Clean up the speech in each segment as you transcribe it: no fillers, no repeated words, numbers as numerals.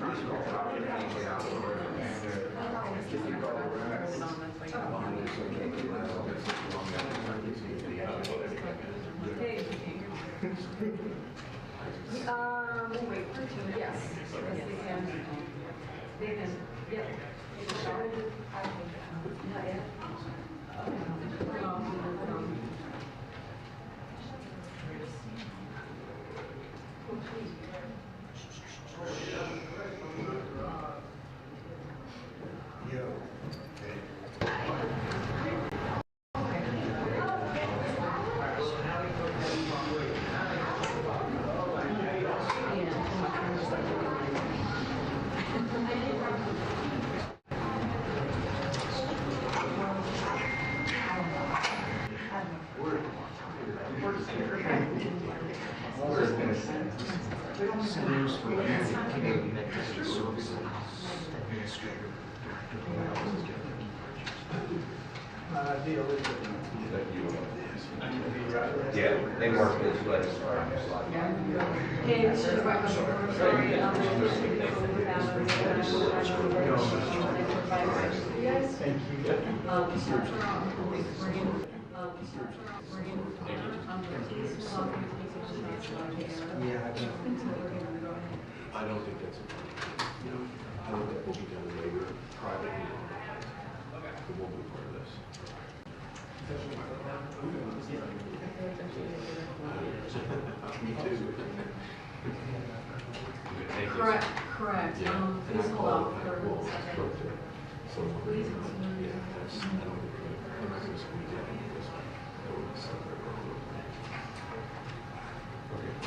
Wait, yes. They can, yep. Not yet. Centers for Community Services Administrator, Yeah, they work this way. Okay, this is right before, sorry, Thank you. Yeah, I don't think that's it. I think that will be done later, privately. It won't be part of this. Me too. correct, correct. Please hold on for a second. Please. Yeah, that's, I don't think that's this weekend. That would be something. Okay.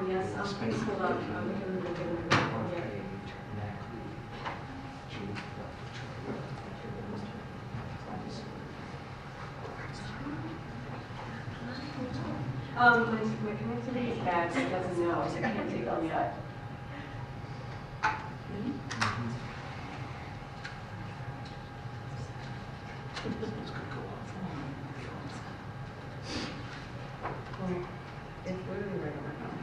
Yes, please hold on. My connectivity is bad, so it doesn't know, so I can't take them yet. It's literally right on my phone.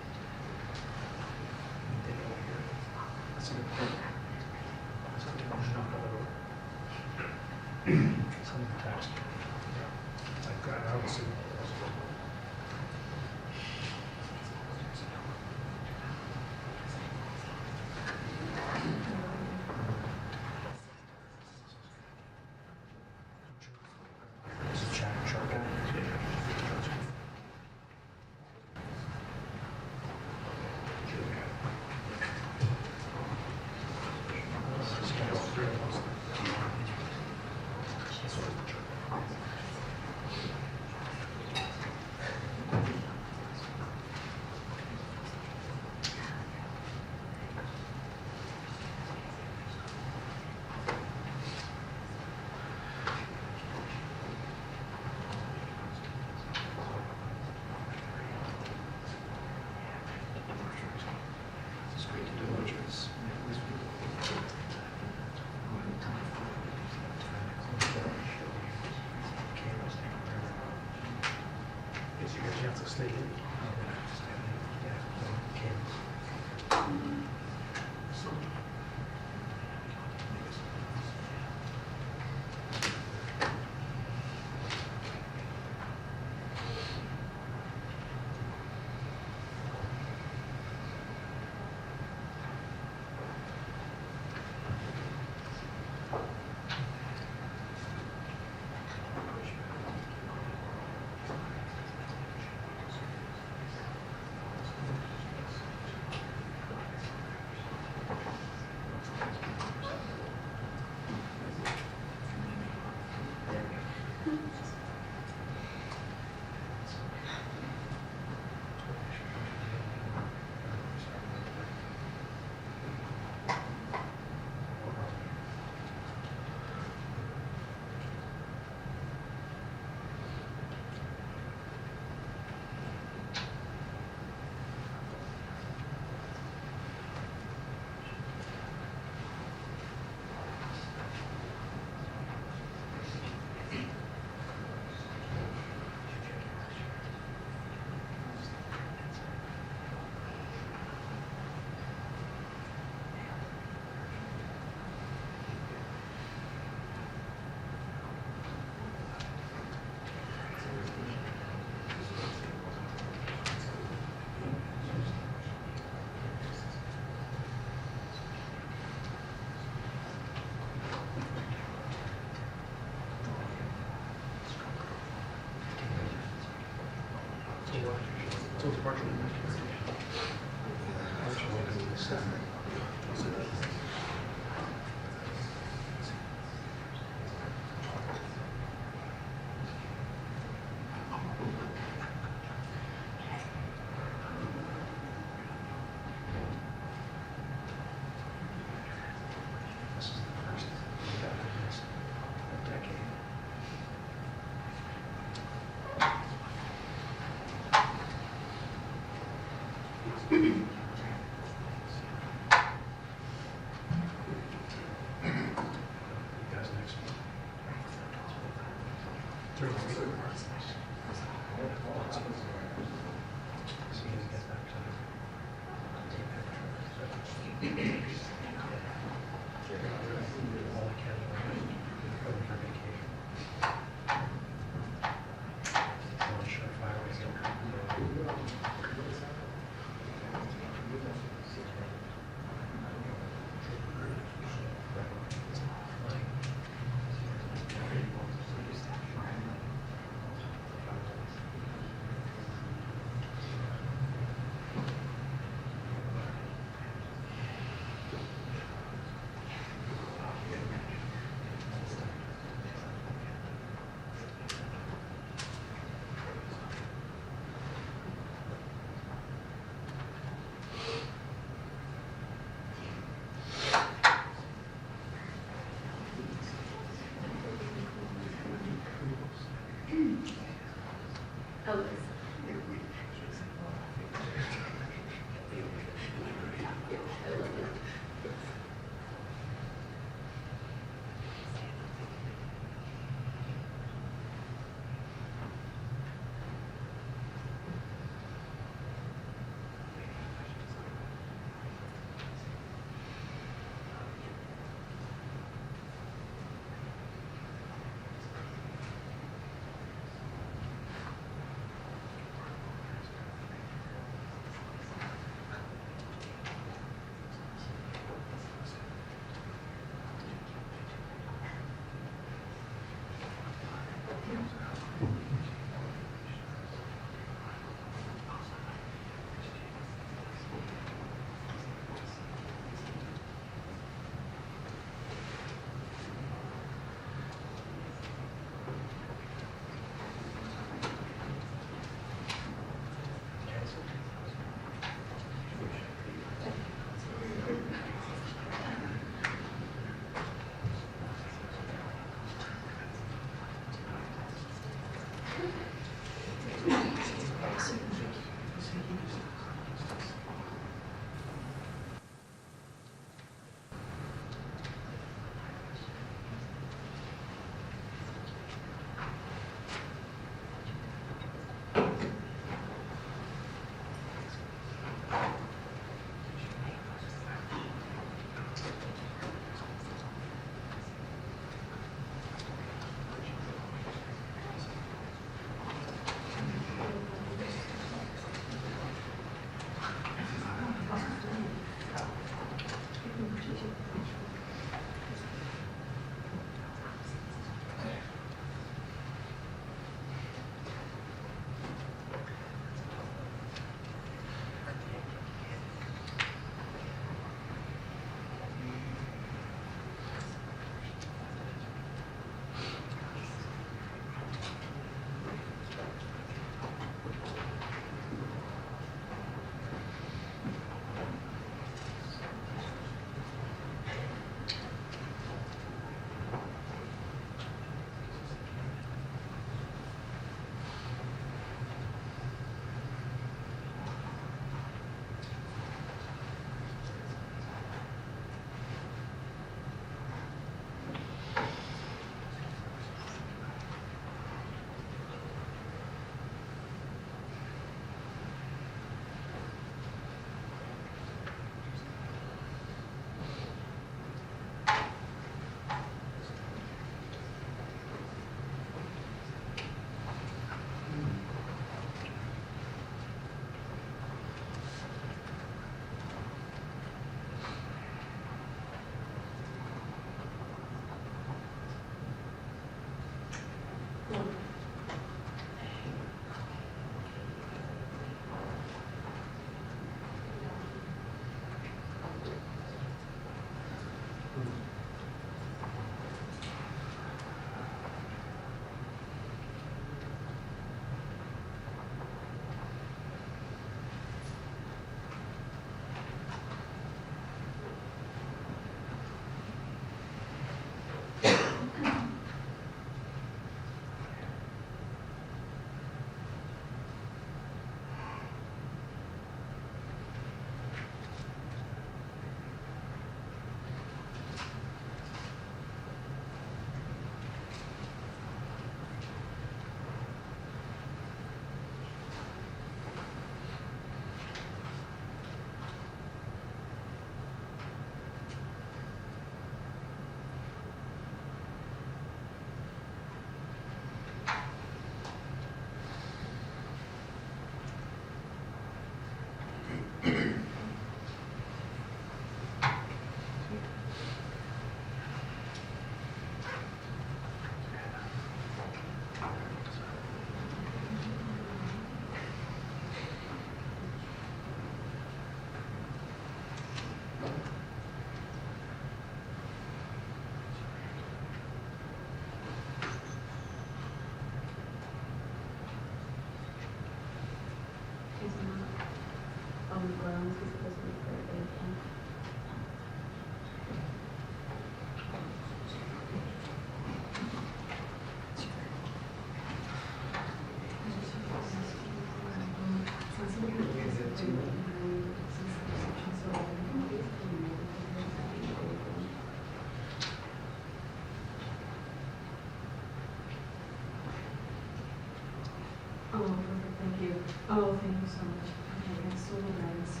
so much. Okay, that's so nice.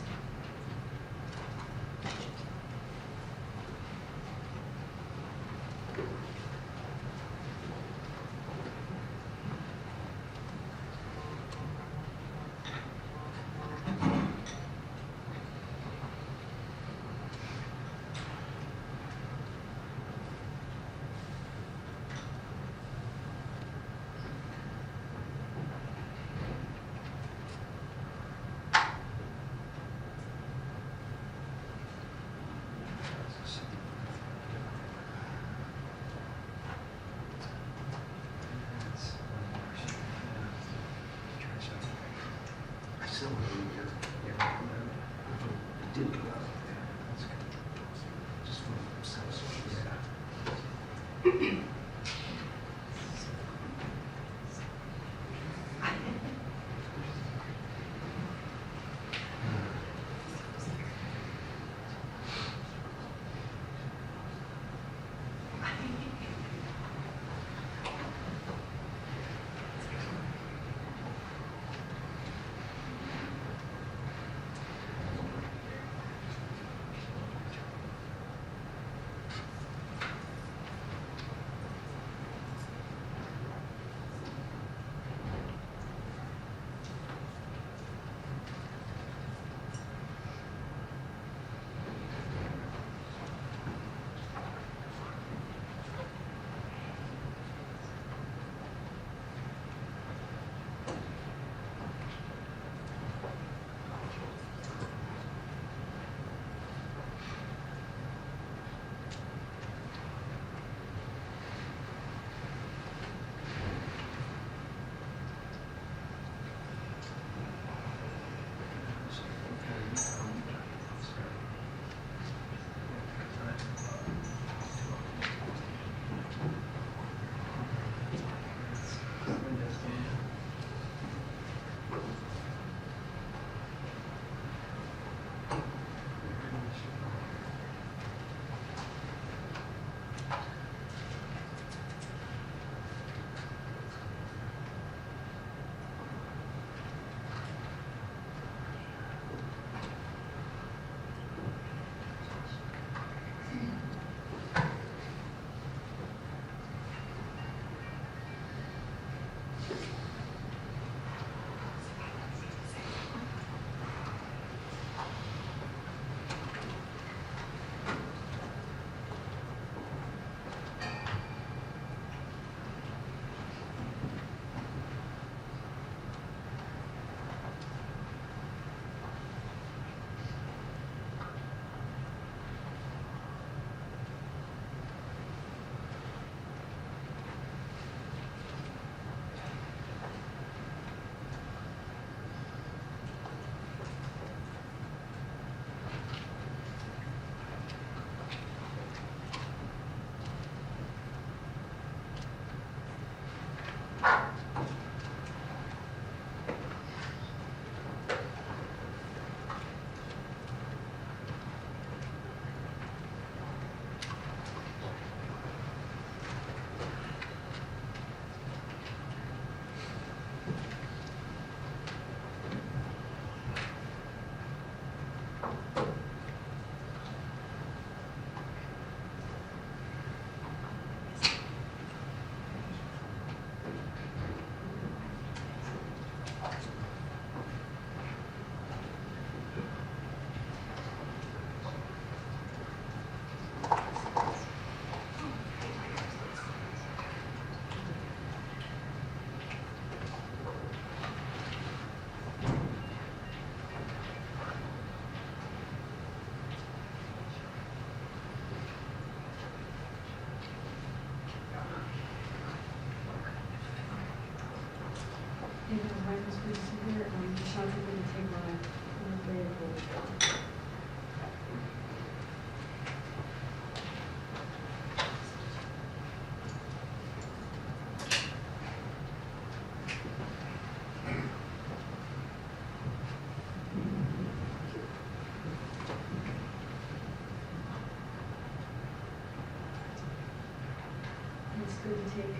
Good to take.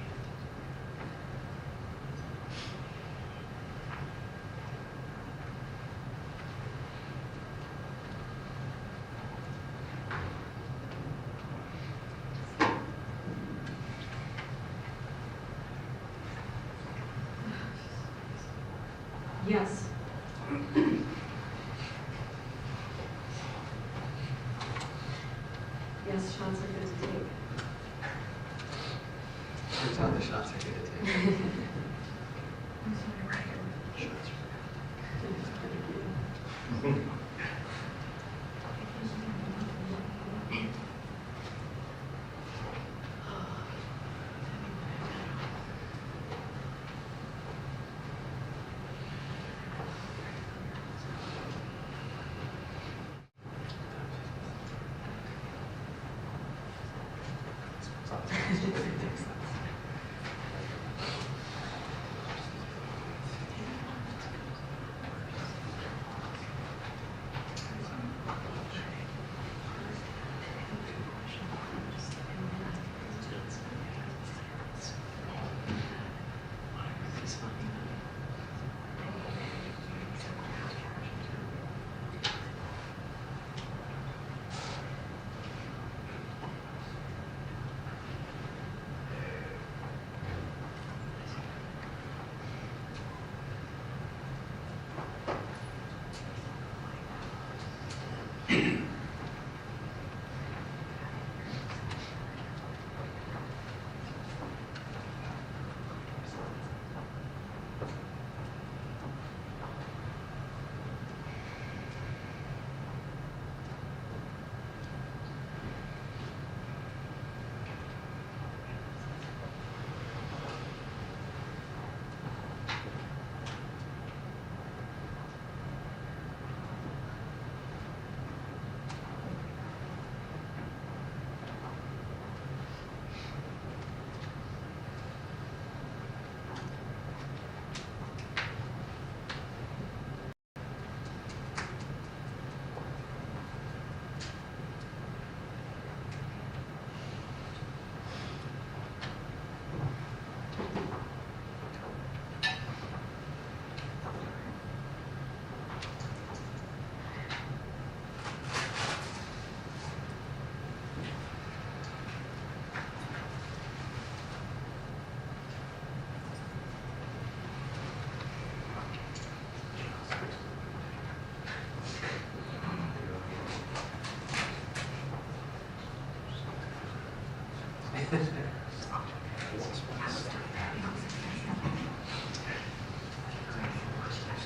Yes. Yes, shots are good to take. Turns out the shots are good to take. Shots are good.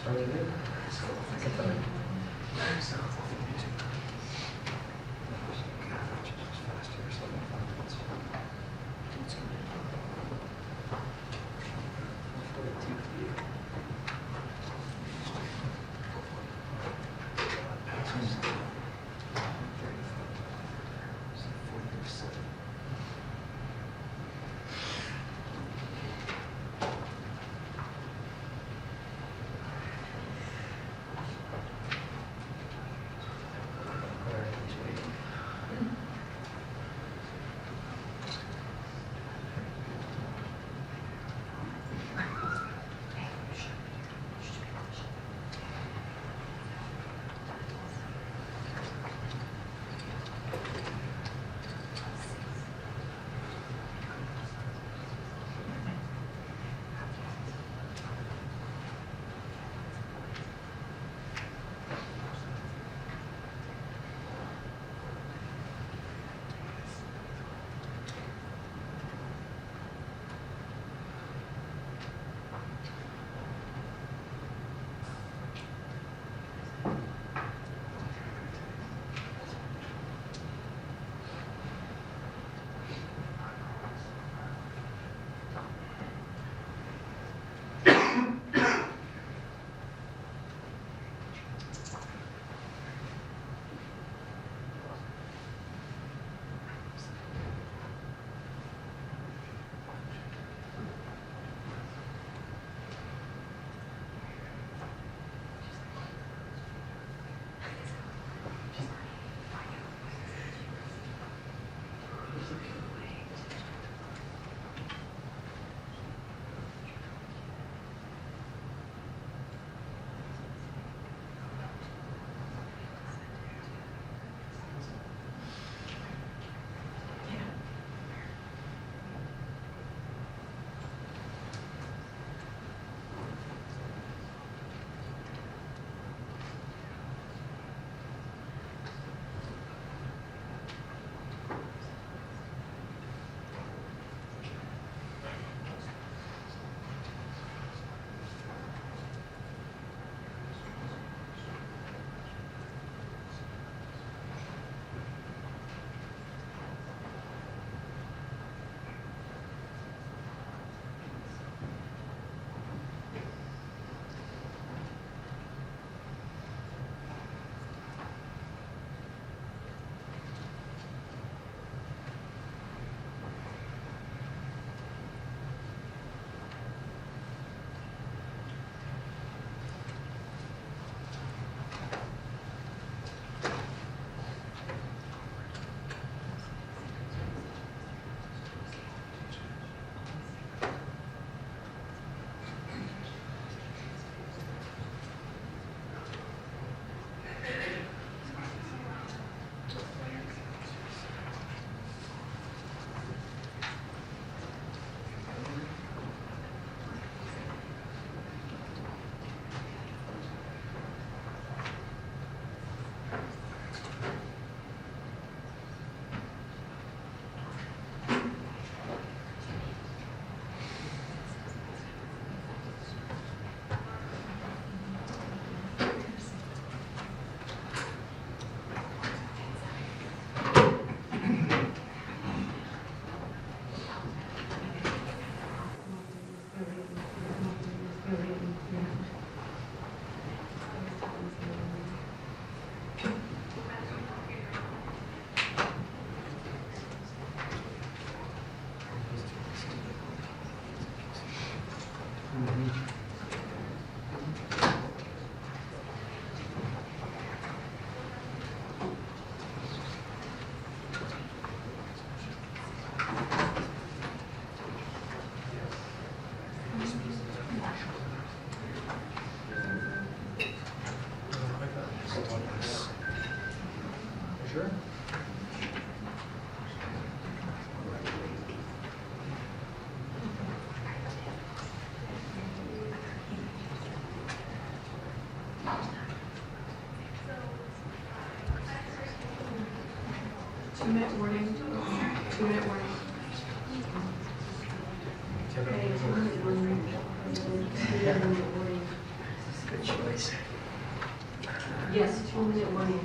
Started it. 2-minute warning. 2-minute warning. Okay, 2-minute warning. 2-minute warning. Good choice. Yes, 2-minute warning.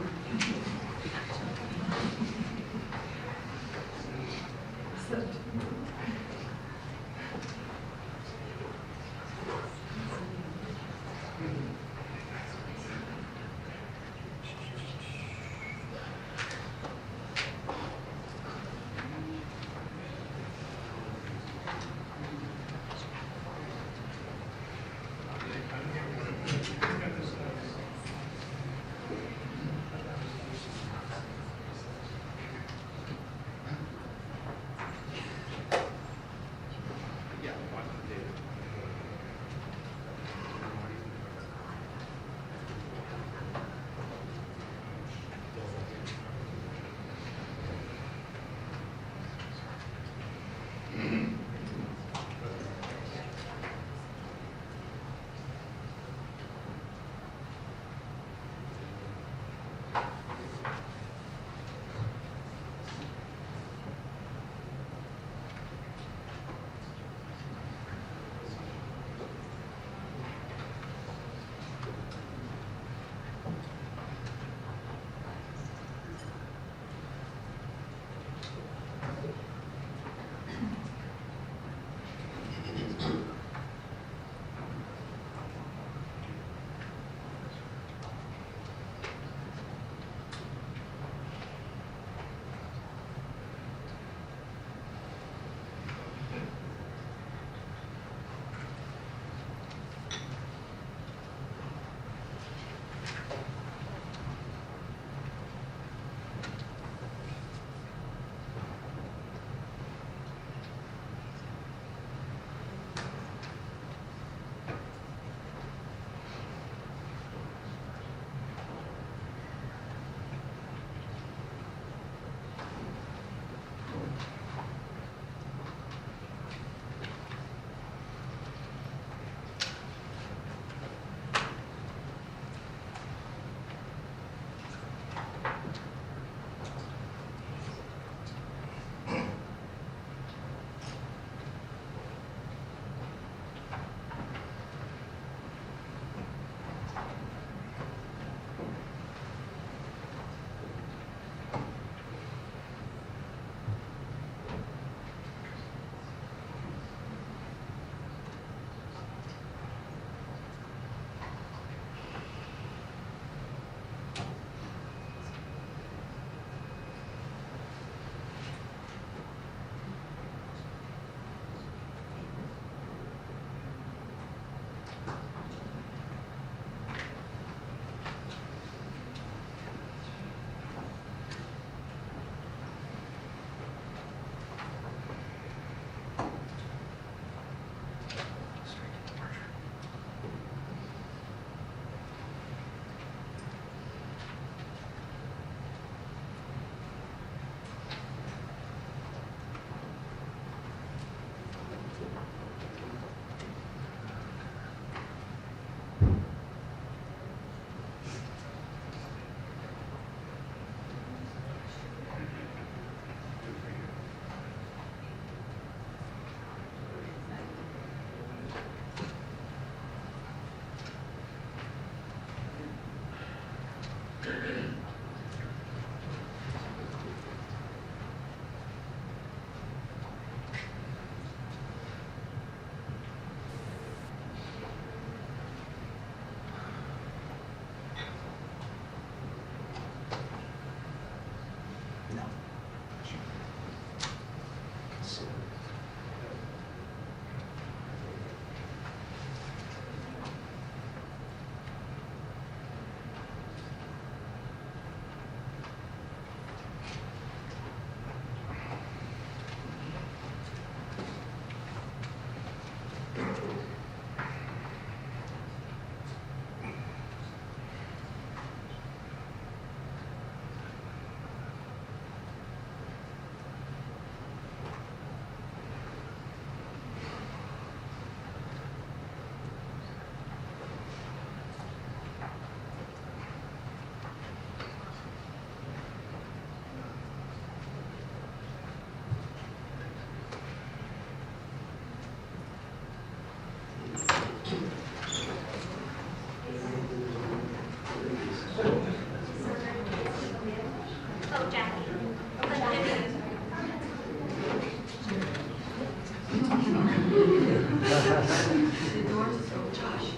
doors is open. Josh.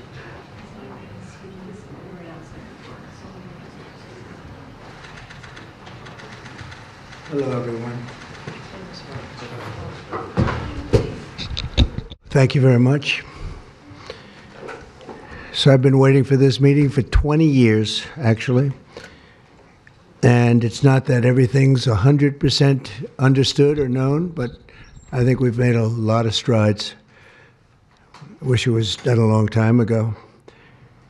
Hello, everyone. Thank you very much. So I've been waiting for this meeting for 20 years, actually. And it's not that everything's 100% understood or known, but I think we've made a lot of strides. I wish it was done a long time ago.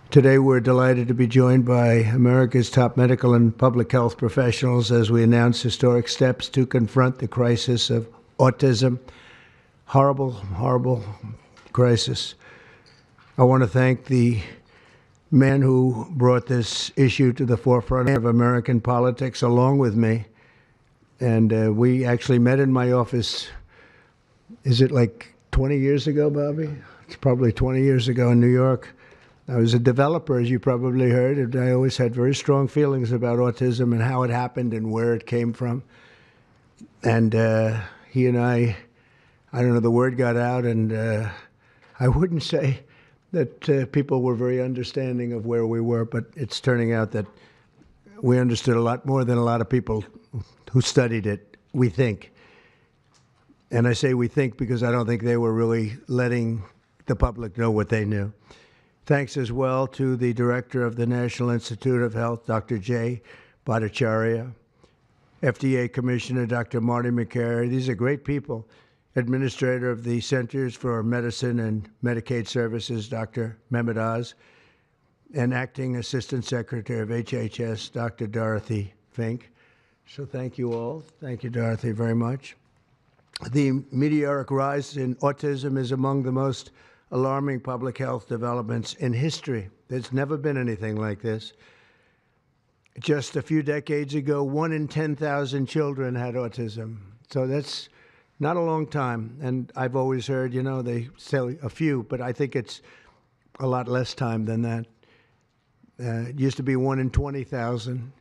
Today, we're delighted to be joined by America's top medical and public health professionals as we announce historic steps to confront the crisis of autism. Horrible, horrible crisis. I want to thank the man who brought this issue to the forefront of American politics along with me. And we actually met in my office, is it like 20 years ago, Bobby? It's probably 20 years ago in New York. I was a developer, as you probably heard, and I always had very strong feelings about autism and how it happened and where it came from. And he and I don't know, the word got out, and I wouldn't say that people were very understanding of where we were, but it's turning out that we understood a lot more than a lot of people who studied it, we think. And I say we think because I don't think they were really letting the public know what they knew. Thanks as well to the director of the National Institute of Health, Dr. Jay Bhattacharya, FDA Commissioner Dr. Marty McCary. These are great people. Administrator of the Centers for Medicine and Medicaid Services, Dr. Mehmet Oz, and Acting Assistant Secretary of HHS, Dr. Dorothy Fink. So thank you all. Thank you, Dorothy, very much. The meteoric rise in autism is among the most alarming public health developments in history. There's never been anything like this. Just a few decades ago, 1 in 10,000 children had autism. So that's not a long time. And I've always heard, you know, they say a few, but I think it's a lot less time than that. It used to be 1 in 20,000,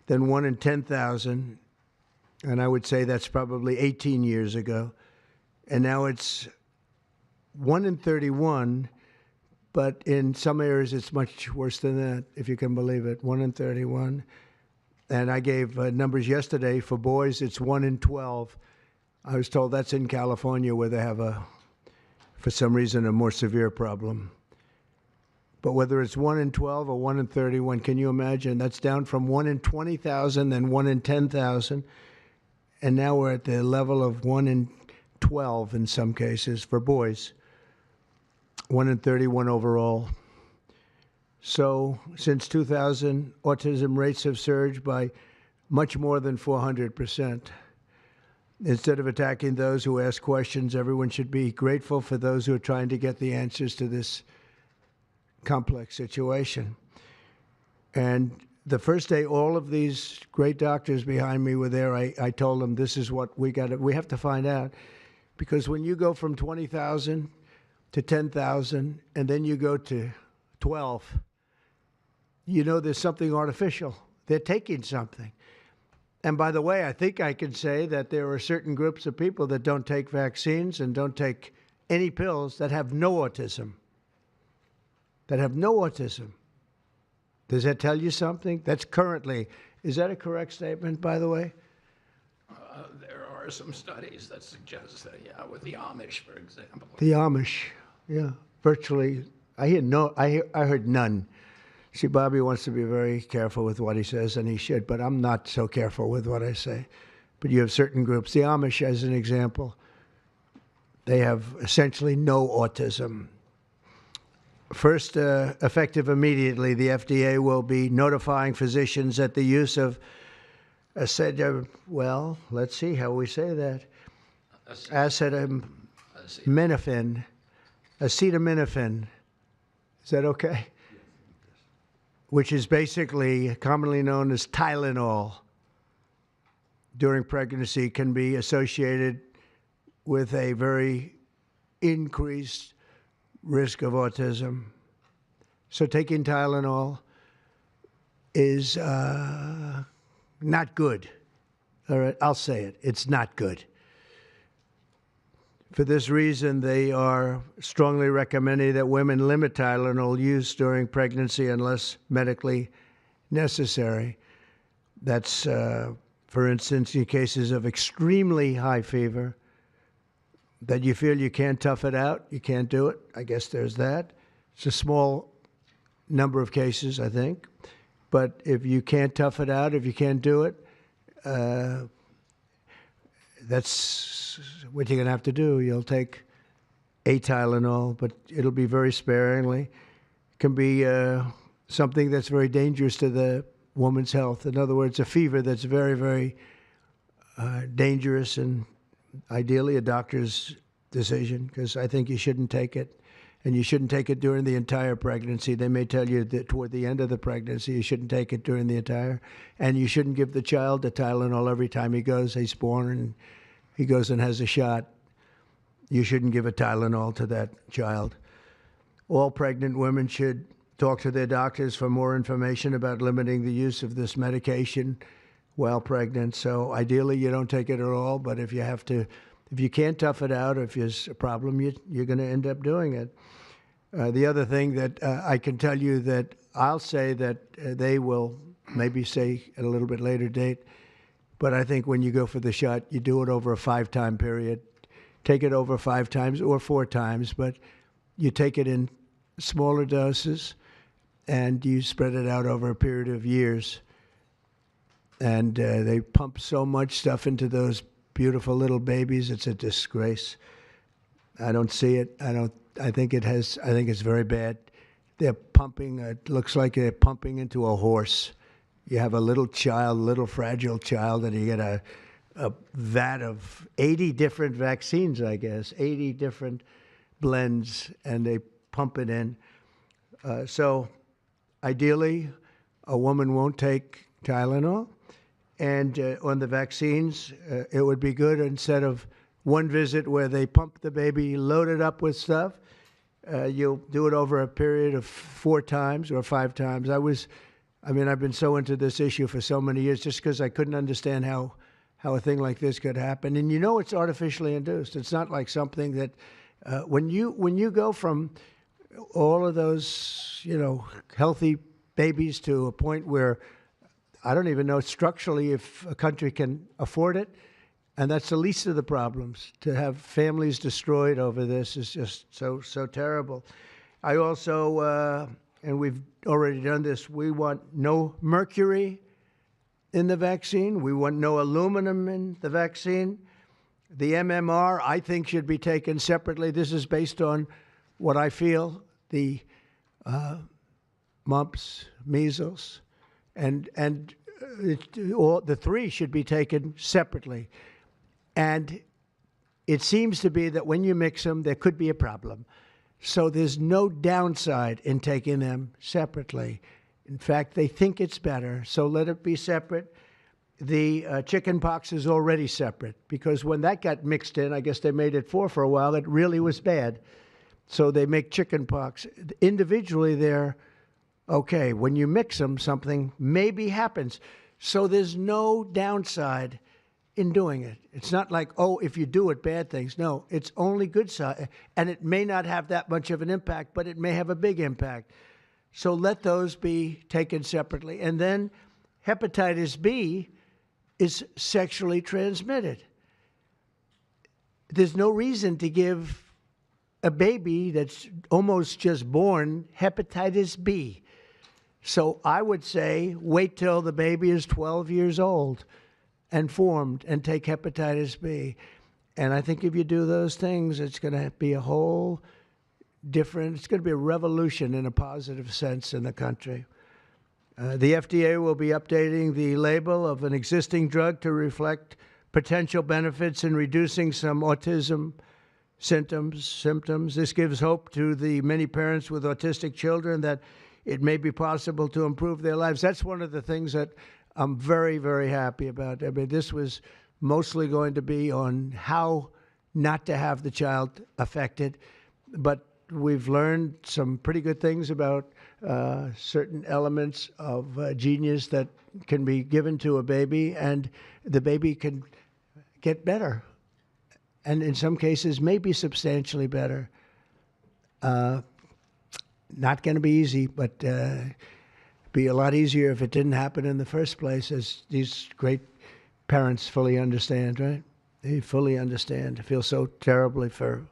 then 1 in 10,000. And I would say that's probably 18 years ago. And now it's 1 in 31, but in some areas it's much worse than that, if you can believe it, 1 in 31. And I gave numbers yesterday. For boys, it's 1 in 12. I was told that's in California where they have for some reason, a more severe problem. But whether it's 1 in 12 or 1 in 31, can you imagine? That's down from 1 in 20,000, then 1 in 10,000. And now we're at the level of 1 in 12 in some cases for boys. 1 in 31 overall. So since 2000, autism rates have surged by much more than 400%. Instead of attacking those who ask questions, everyone should be grateful for those who are trying to get the answers to this complex situation. And the first day all of these great doctors behind me were there, I told them this is what we have to find out. Because when you go from 20,000 to 10,000, and then you go to 12, you know there's something artificial. They're taking something. And by the way, I think I can say that there are certain groups of people that don't take vaccines and don't take any pills that have no autism. That have no autism. Does that tell you something? That's currently, is that a correct statement, by the way? There are some studies that suggest that, yeah, with the Amish, for example. The Amish, yeah, virtually. I heard none. See, Bobby wants to be very careful with what he says, and he should, but I'm not so careful with what I say. But you have certain groups. The Amish, as an example, they have essentially no autism. First, effective immediately, the FDA will be notifying physicians that the use of well, let's see how we say that. Acetaminophen. Acetaminophen. Is that okay? Which is basically commonly known as Tylenol, during pregnancy can be associated with a very increased risk of autism. So taking Tylenol is not good. All right, I'll say it. It's not good. For this reason, they are strongly recommending that women limit Tylenol use during pregnancy unless medically necessary. That's, for instance, in cases of extremely high fever, that you feel you can't tough it out, you can't do it. I guess there's that. It's a small number of cases, I think. But if you can't tough it out, if you can't do it, that's what you're going to have to do. You'll take a Tylenol, but it'll be very sparingly. It can be something that's very dangerous to the woman's health. In other words, a fever that's very, very dangerous, and ideally a doctor's decision, because I think you shouldn't take it. And you shouldn't take it during the entire pregnancy. They may tell you that toward the end of the pregnancy, you shouldn't take it during the entire. And you shouldn't give the child a Tylenol every time he's born and he goes and has a shot. You shouldn't give a Tylenol to that child. All pregnant women should talk to their doctors for more information about limiting the use of this medication while pregnant. So ideally, you don't take it at all, but if you can't tough it out, or if there's a problem, you're going to end up doing it. The other thing that I can tell you that I'll say that they will maybe say at a little bit later date, but I think when you go for the shot, you do it over a 5-time period. Take it over 5 times or 4 times, but you take it in smaller doses and you spread it out over a period of years. And they pump so much stuff into those beautiful little babies. It's a disgrace. I don't see it. I think it's very bad. They're pumping, it looks like they're pumping into a horse. You have a little child, little fragile child, and you get a vat of 80 different vaccines, I guess, 80 different blends, and they pump it in. So ideally, a woman won't take Tylenol. And on the vaccines, it would be good instead of one visit where they pump the baby, load it up with stuff, you'll do it over a period of 4 times or 5 times. I've been so into this issue for so many years just because I couldn't understand how a thing like this could happen. And it's artificially induced. It's not like something that when you go from all of those, healthy babies to a point where I don't even know structurally if a country can afford it. And that's the least of the problems. To have families destroyed over this is just so terrible. I also, and we've already done this, we want no mercury in the vaccine. We want no aluminum in the vaccine. The MMR, I think, should be taken separately. This is based on what I feel, the mumps, measles, and all the 3 should be taken separately. And it seems to be that when you mix them, there could be a problem. So there's no downside in taking them separately. In fact, they think it's better, so let it be separate. The chicken pox is already separate because when that got mixed in, I guess they made it 4 for a while, it really was bad. So they make chicken pox. Individually, they're okay. When you mix them, something maybe happens. So there's no downside in doing it. It's not like, if you do it, bad things. No, it's only good side. And it may not have that much of an impact, but it may have a big impact. So let those be taken separately. And then hepatitis B is sexually transmitted. There's no reason to give a baby that's almost just born hepatitis B. So I would say wait till the baby is 12 years old and formed and take hepatitis B. And I think if you do those things, it's going to be a whole different, it's going to be a revolution in a positive sense in the country. The FDA will be updating the label of an existing drug to reflect potential benefits in reducing some autism symptoms. This gives hope to the many parents with autistic children that it may be possible to improve their lives. That's one of the things that I'm very, very happy about. I mean, this was mostly going to be on how not to have the child affected, but we've learned some pretty good things about certain elements of genius that can be given to a baby, and the baby can get better. and in some cases maybe substantially better. Not going to be easy, but be a lot easier if it didn't happen in the first place, as these great parents fully understand, right? They fully understand. I feel so terribly for.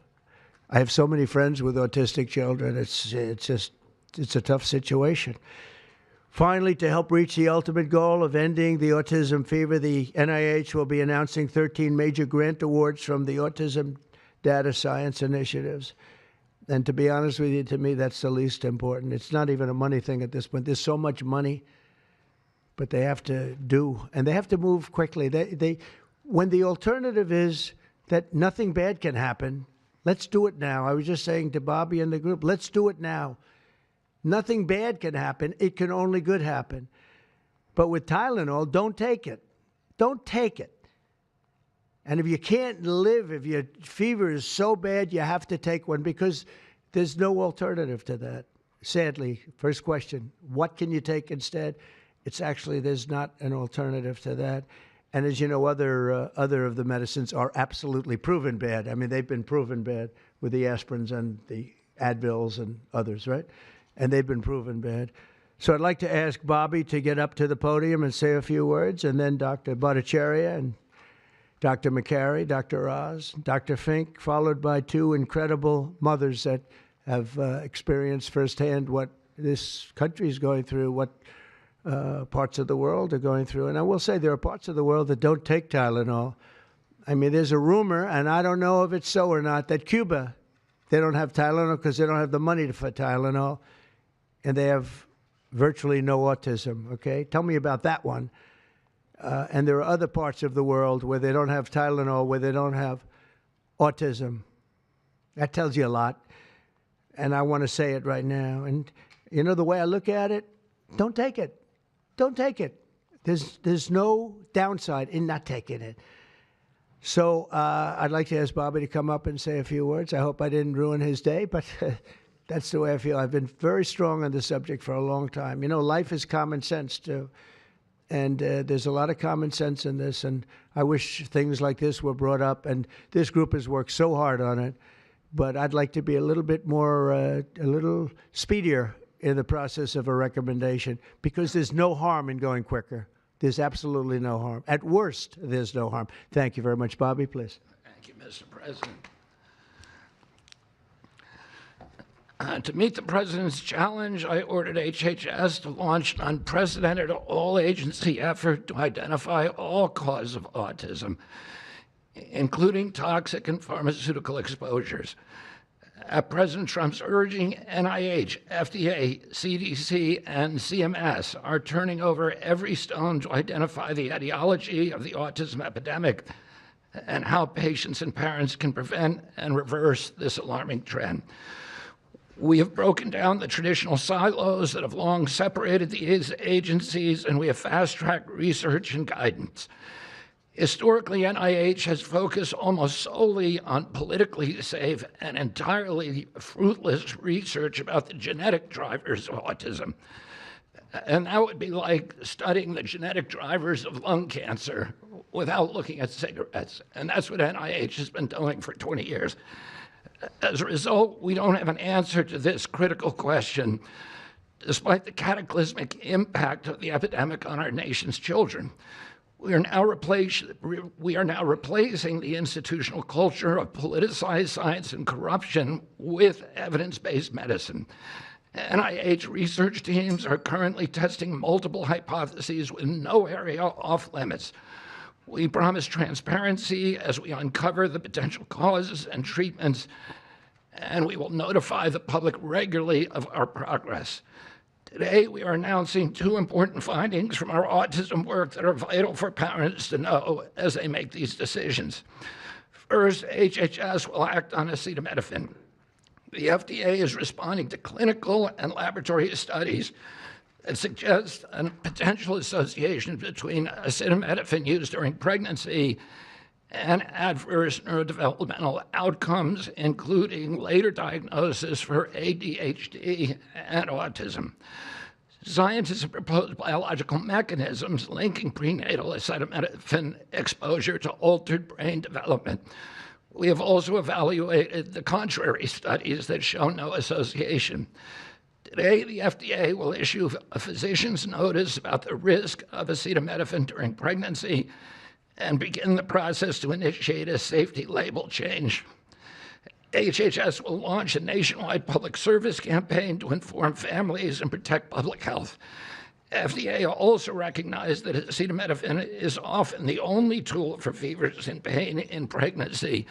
I have so many friends with autistic children. It's a tough situation. Finally, to help reach the ultimate goal of ending the autism fever, the NIH will be announcing 13 major grant awards from the Autism Data Science Initiatives. And to be honest with you, to me, that's the least important. It's not even a money thing at this point. There's so much money, but they have to do, and they have to move quickly. When the alternative is that nothing bad can happen, let's do it now. I was just saying to Bobby and the group, let's do it now. Nothing bad can happen. It can only good happen. But with Tylenol, don't take it. Don't take it. And if you can't live, if your fever is so bad, you have to take one because there's no alternative to that. Sadly, first question, what can you take instead? It's actually, there's not an alternative to that. And as you know, other of the medicines are absolutely proven bad. I mean, they've been proven bad with the aspirins and the Advils and others, right? And they've been proven bad. So I'd like to ask Bobby to get up to the podium and say a few words, and then Dr. Bhattacharya and Dr. McCary, Dr. Oz, Dr. Fink, followed by two incredible mothers that have experienced firsthand what this country is going through, what parts of the world are going through. And I will say there are parts of the world that don't take Tylenol. I mean, there's a rumor, and I don't know if it's so or not, that Cuba, they don't have Tylenol because they don't have the money for Tylenol, and they have virtually no autism, okay? Tell me about that one. And there are other parts of the world where they don't have Tylenol, where they don't have autism. That tells you a lot. And I want to say it right now. And, you know, the way I look at it, don't take it. Don't take it. There's no downside in not taking it. So I'd like to ask Bobby to come up and say a few words. I hope I didn't ruin his day, but that's the way I feel. I've been very strong on the subject for a long time. You know, life is common sense, too. And there's a lot of common sense in this, and I wish things like this were brought up, and this group has worked so hard on it, but I'd like to be a little bit more, a little speedier in the process of a recommendation, because there's no harm in going quicker. There's absolutely no harm. At worst, there's no harm. Thank you very much. Bobby, please. Thank you, Mr. President. To meet the President's challenge, I ordered HHS to launch an unprecedented all-agency effort to identify all causes of autism, including toxic and pharmaceutical exposures. At President Trump's urging, NIH, FDA, CDC, and CMS are turning over every stone to identify the etiology of the autism epidemic and how patients and parents can prevent and reverse this alarming trend. We have broken down the traditional silos that have long separated these agencies, and we have fast-tracked research and guidance. Historically, NIH has focused almost solely on politically safe and entirely fruitless research about the genetic drivers of autism. And that would be like studying the genetic drivers of lung cancer without looking at cigarettes. And that's what NIH has been doing for 20 years. As a result, we don't have an answer to this critical question, despite the cataclysmic impact of the epidemic on our nation's children. We are now replacing the institutional culture of politicized science and corruption with evidence-based medicine. NIH research teams are currently testing multiple hypotheses with no area off limits. We promise transparency as we uncover the potential causes and treatments, and we will notify the public regularly of our progress. Today, we are announcing two important findings from our autism work that are vital for parents to know as they make these decisions. First, HHS will act on acetaminophen. The FDA is responding to clinical and laboratory studies that suggest a potential association between acetaminophen use during pregnancy and adverse neurodevelopmental outcomes, including later diagnosis for ADHD and autism. Scientists have proposed biological mechanisms linking prenatal acetaminophen exposure to altered brain development. We have also evaluated the contrary studies that show no association. Today, the FDA will issue a physician's notice about the risk of acetaminophen during pregnancy and begin the process to initiate a safety label change. HHS will launch a nationwide public service campaign to inform families and protect public health. FDA also recognized that acetaminophen is often the only tool for fevers and pain in pregnancy,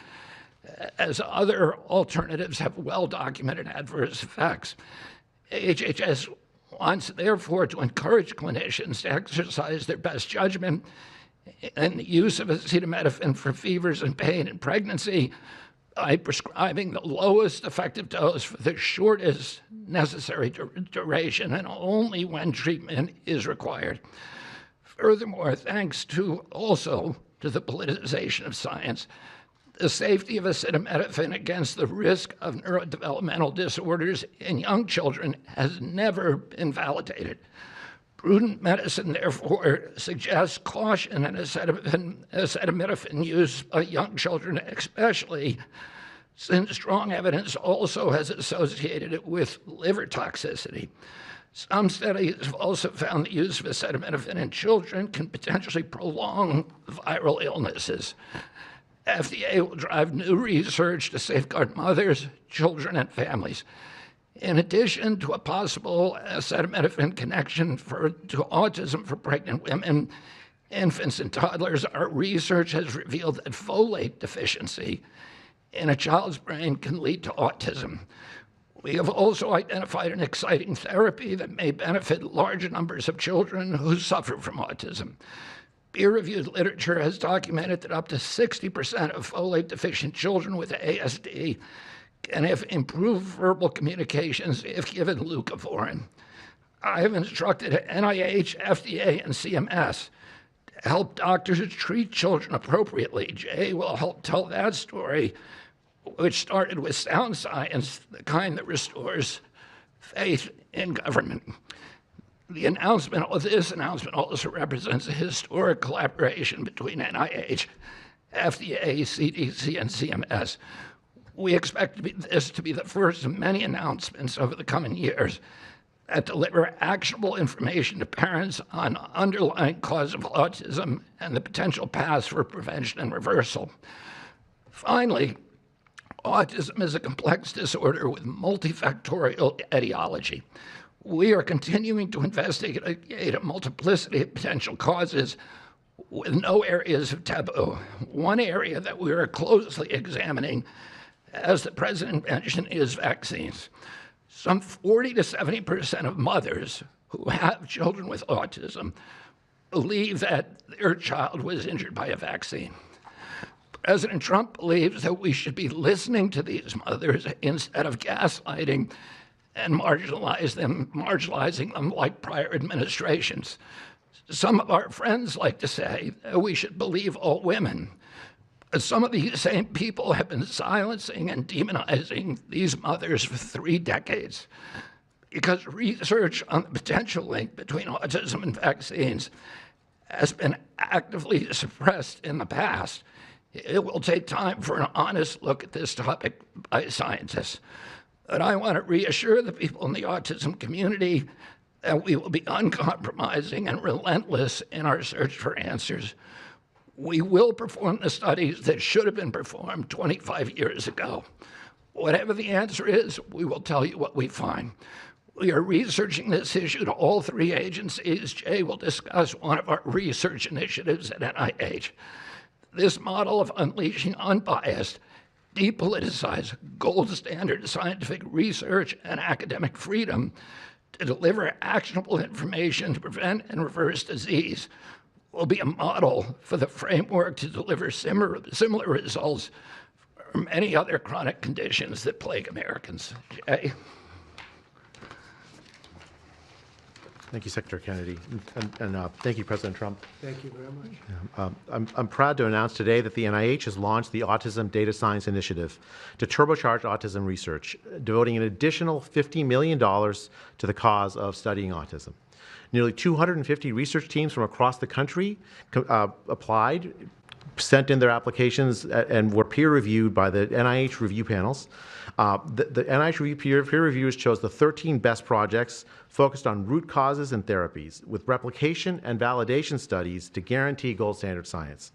as other alternatives have well-documented adverse effects. HHS wants, therefore, to encourage clinicians to exercise their best judgment in the use of acetaminophen for fevers and pain in pregnancy by prescribing the lowest effective dose for the shortest necessary duration and only when treatment is required. Furthermore, thanks to the politicization of science, the safety of acetaminophen against the risk of neurodevelopmental disorders in young children has never been validated. Prudent medicine, therefore, suggests caution in acetaminophen use by young children, especially since strong evidence also has associated it with liver toxicity. Some studies have also found the use of acetaminophen in children can potentially prolong viral illnesses. FDA will drive new research to safeguard mothers, children, and families. In addition to a possible acetaminophen connection to autism for pregnant women, infants, and toddlers, our research has revealed that folate deficiency in a child's brain can lead to autism. We have also identified an exciting therapy that may benefit large numbers of children who suffer from autism. Peer-reviewed literature has documented that up to 60% of folate-deficient children with ASD can have improved verbal communications if given leucovorin. I have instructed NIH, FDA, and CMS to help doctors treat children appropriately. Jay will help tell that story, which started with sound science, the kind that restores faith in government. This announcement also represents a historic collaboration between NIH, FDA, CDC, and CMS. We expect this to be the first of many announcements over the coming years that deliver actionable information to parents on underlying cause of autism and the potential paths for prevention and reversal. Finally, autism is a complex disorder with multifactorial etiology. We are continuing to investigate a multiplicity of potential causes with no areas of taboo. One area that we are closely examining, as the President mentioned, is vaccines. Some 40 to 70% of mothers who have children with autism believe that their child was injured by a vaccine. President Trump believes that we should be listening to these mothers instead of gaslighting and marginalizing them like prior administrations. Some of our friends like to say that we should believe all women. But some of these same people have been silencing and demonizing these mothers for 3 decades because research on the potential link between autism and vaccines has been actively suppressed in the past. It will take time for an honest look at this topic by scientists. But I want to reassure the people in the autism community that we will be uncompromising and relentless in our search for answers. We will perform the studies that should have been performed 25 years ago. Whatever the answer is, we will tell you what we find. We are researching this issue to all 3 agencies. Jay will discuss one of our research initiatives at NIH. This model of unleashing unbiased, depoliticized, gold standard scientific research and academic freedom to deliver actionable information to prevent and reverse disease will be a model for the framework to deliver similar results for many other chronic conditions that plague Americans. Jay? Thank you, Secretary Kennedy, and thank you, President Trump. Thank you very much. I'm proud to announce today that the NIH has launched the Autism Data Science Initiative to turbocharge autism research, devoting an additional $50 million to the cause of studying autism. Nearly 250 research teams from across the country applied sent in their applications and were peer reviewed by the NIH review panels. The NIH peer reviewers chose the 13 best projects focused on root causes and therapies with replication and validation studies to guarantee gold standard science.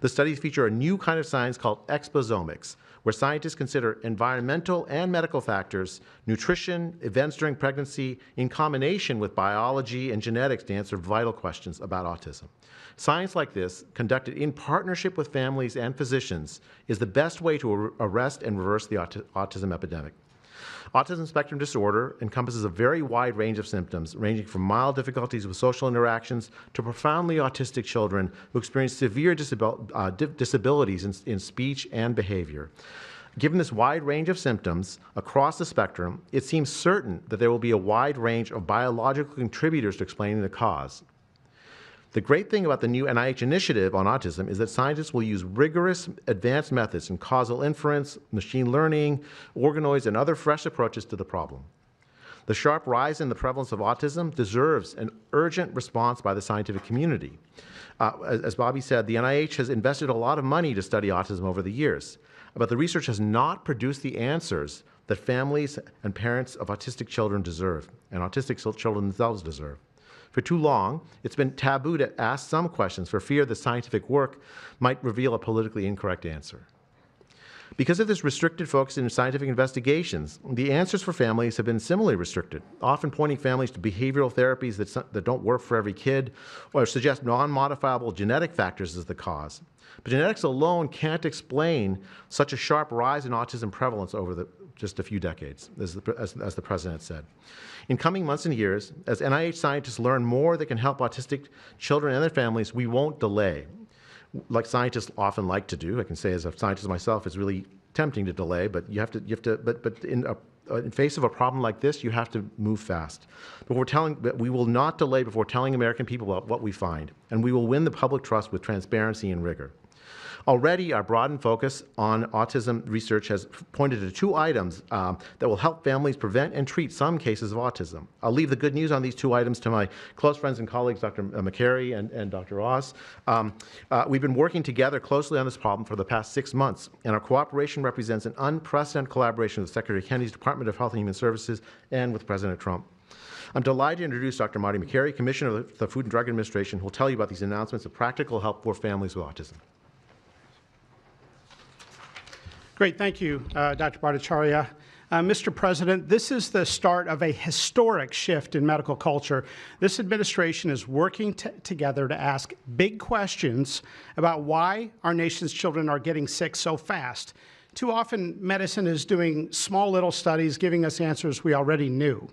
The studies feature a new kind of science called exposomics, where scientists consider environmental and medical factors, nutrition, events during pregnancy, in combination with biology and genetics to answer vital questions about autism. Science like this, conducted in partnership with families and physicians, is the best way to arrest and reverse the autism epidemic. Autism spectrum disorder encompasses a very wide range of symptoms, ranging from mild difficulties with social interactions to profoundly autistic children who experience severe disabilities in speech and behavior. Given this wide range of symptoms across the spectrum, it seems certain that there will be a wide range of biological contributors to explaining the cause. The great thing about the new NIH initiative on autism is that scientists will use rigorous advanced methods in causal inference, machine learning, organoids, and other fresh approaches to the problem. The sharp rise in the prevalence of autism deserves an urgent response by the scientific community. As Bobby said, the NIH has invested a lot of money to study autism over the years, but the research has not produced the answers that families and parents of autistic children deserve, and autistic children themselves deserve. For too long, it's been taboo to ask some questions for fear the scientific work might reveal a politically incorrect answer. Because of this restricted focus in scientific investigations, the answers for families have been similarly restricted, often pointing families to behavioral therapies that don't work for every kid or suggest non-modifiable genetic factors as the cause. But genetics alone can't explain such a sharp rise in autism prevalence over just a few decades, as the president said. In coming months and years, as NIH scientists learn more that can help autistic children and their families, we won't delay. Like scientists often like to do, I can say as a scientist myself, it's really tempting to delay, but but in face of a problem like this, you have to move fast. But we will not delay before telling American people about what we find, and we will win the public trust with transparency and rigor. Already, our broadened focus on autism research has pointed to 2 items that will help families prevent and treat some cases of autism. I'll leave the good news on these 2 items to my close friends and colleagues, Dr. McCary and Dr. Oz. We've been working together closely on this problem for the past 6 months, and our cooperation represents an unprecedented collaboration with Secretary Kennedy's Department of Health and Human Services and with President Trump. I'm delighted to introduce Dr. Marty McCary, Commissioner of the Food and Drug Administration, who will tell you about these announcements of practical help for families with autism. Great, thank you, Dr. Bhattacharya. Mr. President, this is the start of a historic shift in medical culture. This administration is working together to ask big questions about why our nation's children are getting sick so fast. Too often, medicine is doing small little studies, giving us answers we already knew.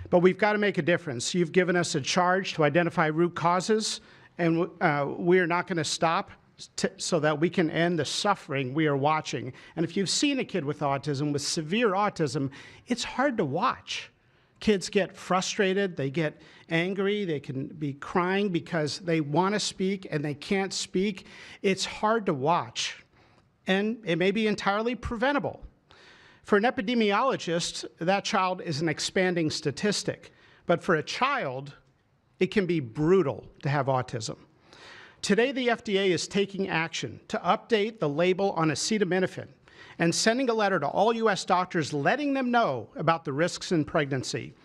But we've got to make a difference. You've given us a charge to identify root causes, and we're not going to stop so that we can end the suffering we are watching. And if you've seen a kid with autism, with severe autism, it's hard to watch. Kids get frustrated, they get angry, they can be crying because they want to speak and they can't speak. It's hard to watch, and it may be entirely preventable. For an epidemiologist, that child is an expanding statistic, but for a child, it can be brutal to have autism. Today, the FDA is taking action to update the label on acetaminophen and sending a letter to all U.S. doctors letting them know about the risks in pregnancy.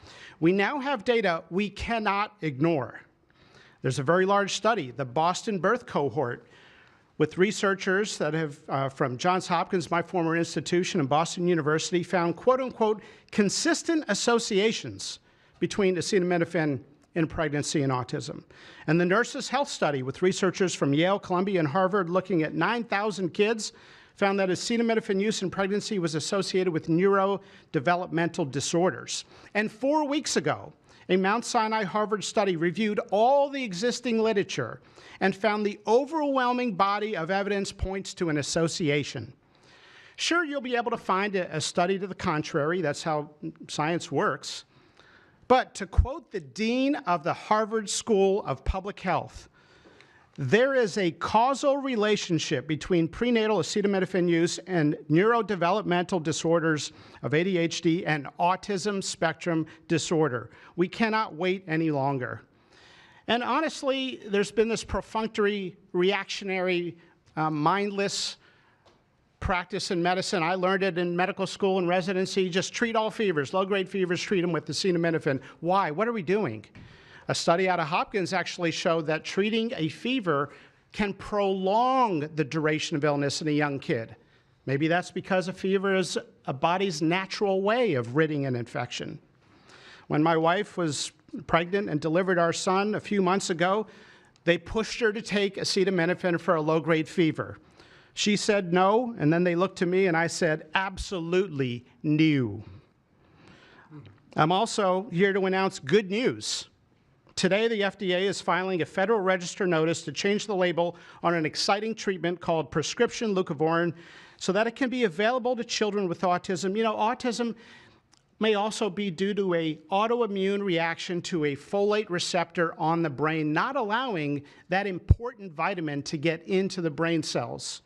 We now have data we cannot ignore. There's a very large study, the Boston Birth Cohort, with researchers that have, from Johns Hopkins, my former institution, and Boston University, found quote-unquote consistent associations between acetaminophen in pregnancy and autism. And the Nurses' Health Study with researchers from Yale, Columbia, and Harvard looking at 9,000 kids found that acetaminophen use in pregnancy was associated with neurodevelopmental disorders. And 4 weeks ago, a Mount Sinai Harvard study reviewed all the existing literature and found the overwhelming body of evidence points to an association. Sure, you'll be able to find a study to the contrary. That's how science works. But to quote the dean of the Harvard School of Public Health, there is a causal relationship between prenatal acetaminophen use and neurodevelopmental disorders of ADHD and autism spectrum disorder. We cannot wait any longer. And honestly, there's been this perfunctory, reactionary mindless practice in medicine. I learned it in medical school and residency. Just treat all fevers, low-grade fevers, treat them with acetaminophen. Why? What are we doing? A study out of Hopkins actually showed that treating a fever can prolong the duration of illness in a young kid. Maybe that's because a fever is a body's natural way of ridding an infection. When my wife was pregnant and delivered our son a few months ago, they pushed her to take acetaminophen for a low-grade fever. She said no, and then they looked to me and I said, absolutely no. I'm also here to announce good news. Today, the FDA is filing a Federal Register notice to change the label on an exciting treatment called prescription leucovorin so that it can be available to children with autism. You know, autism may also be due to an autoimmune reaction to a folate receptor on the brain, not allowing that important vitamin to get into the brain cells.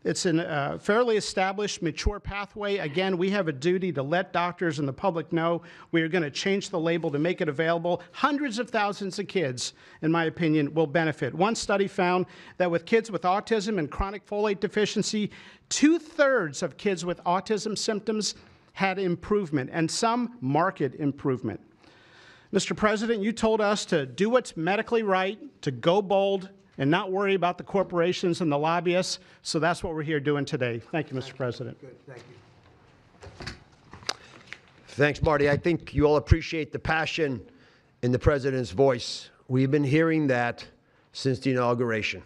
It's a fairly established, mature pathway. Again, we have a duty to let doctors and the public know we are going to change the label to make it available. Hundreds of thousands of kids, in my opinion, will benefit. One study found that with kids with autism and chronic folate deficiency, 2/3 of kids with autism symptoms had improvement, and some marked improvement. Mr. President, you told us to do what's medically right, to go bold, and not worry about the corporations and the lobbyists. So that's what we're here doing today. Thank you, Mr. President. Good, thank you. Thanks, Marty. I think you all appreciate the passion in the President's voice. We've been hearing that since the inauguration.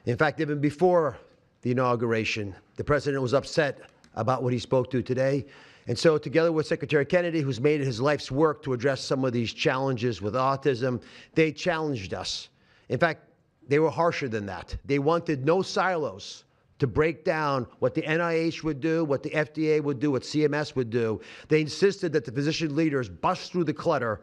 In fact, even before the inauguration, the President was upset about what he spoke to today. And so together with Secretary Kennedy, who's made it his life's work to address some of these challenges with autism, they challenged us. In fact, they were harsher than that. They wanted no silos to break down what the NIH would do, what the FDA would do, what CMS would do. They insisted that the physician leaders bust through the clutter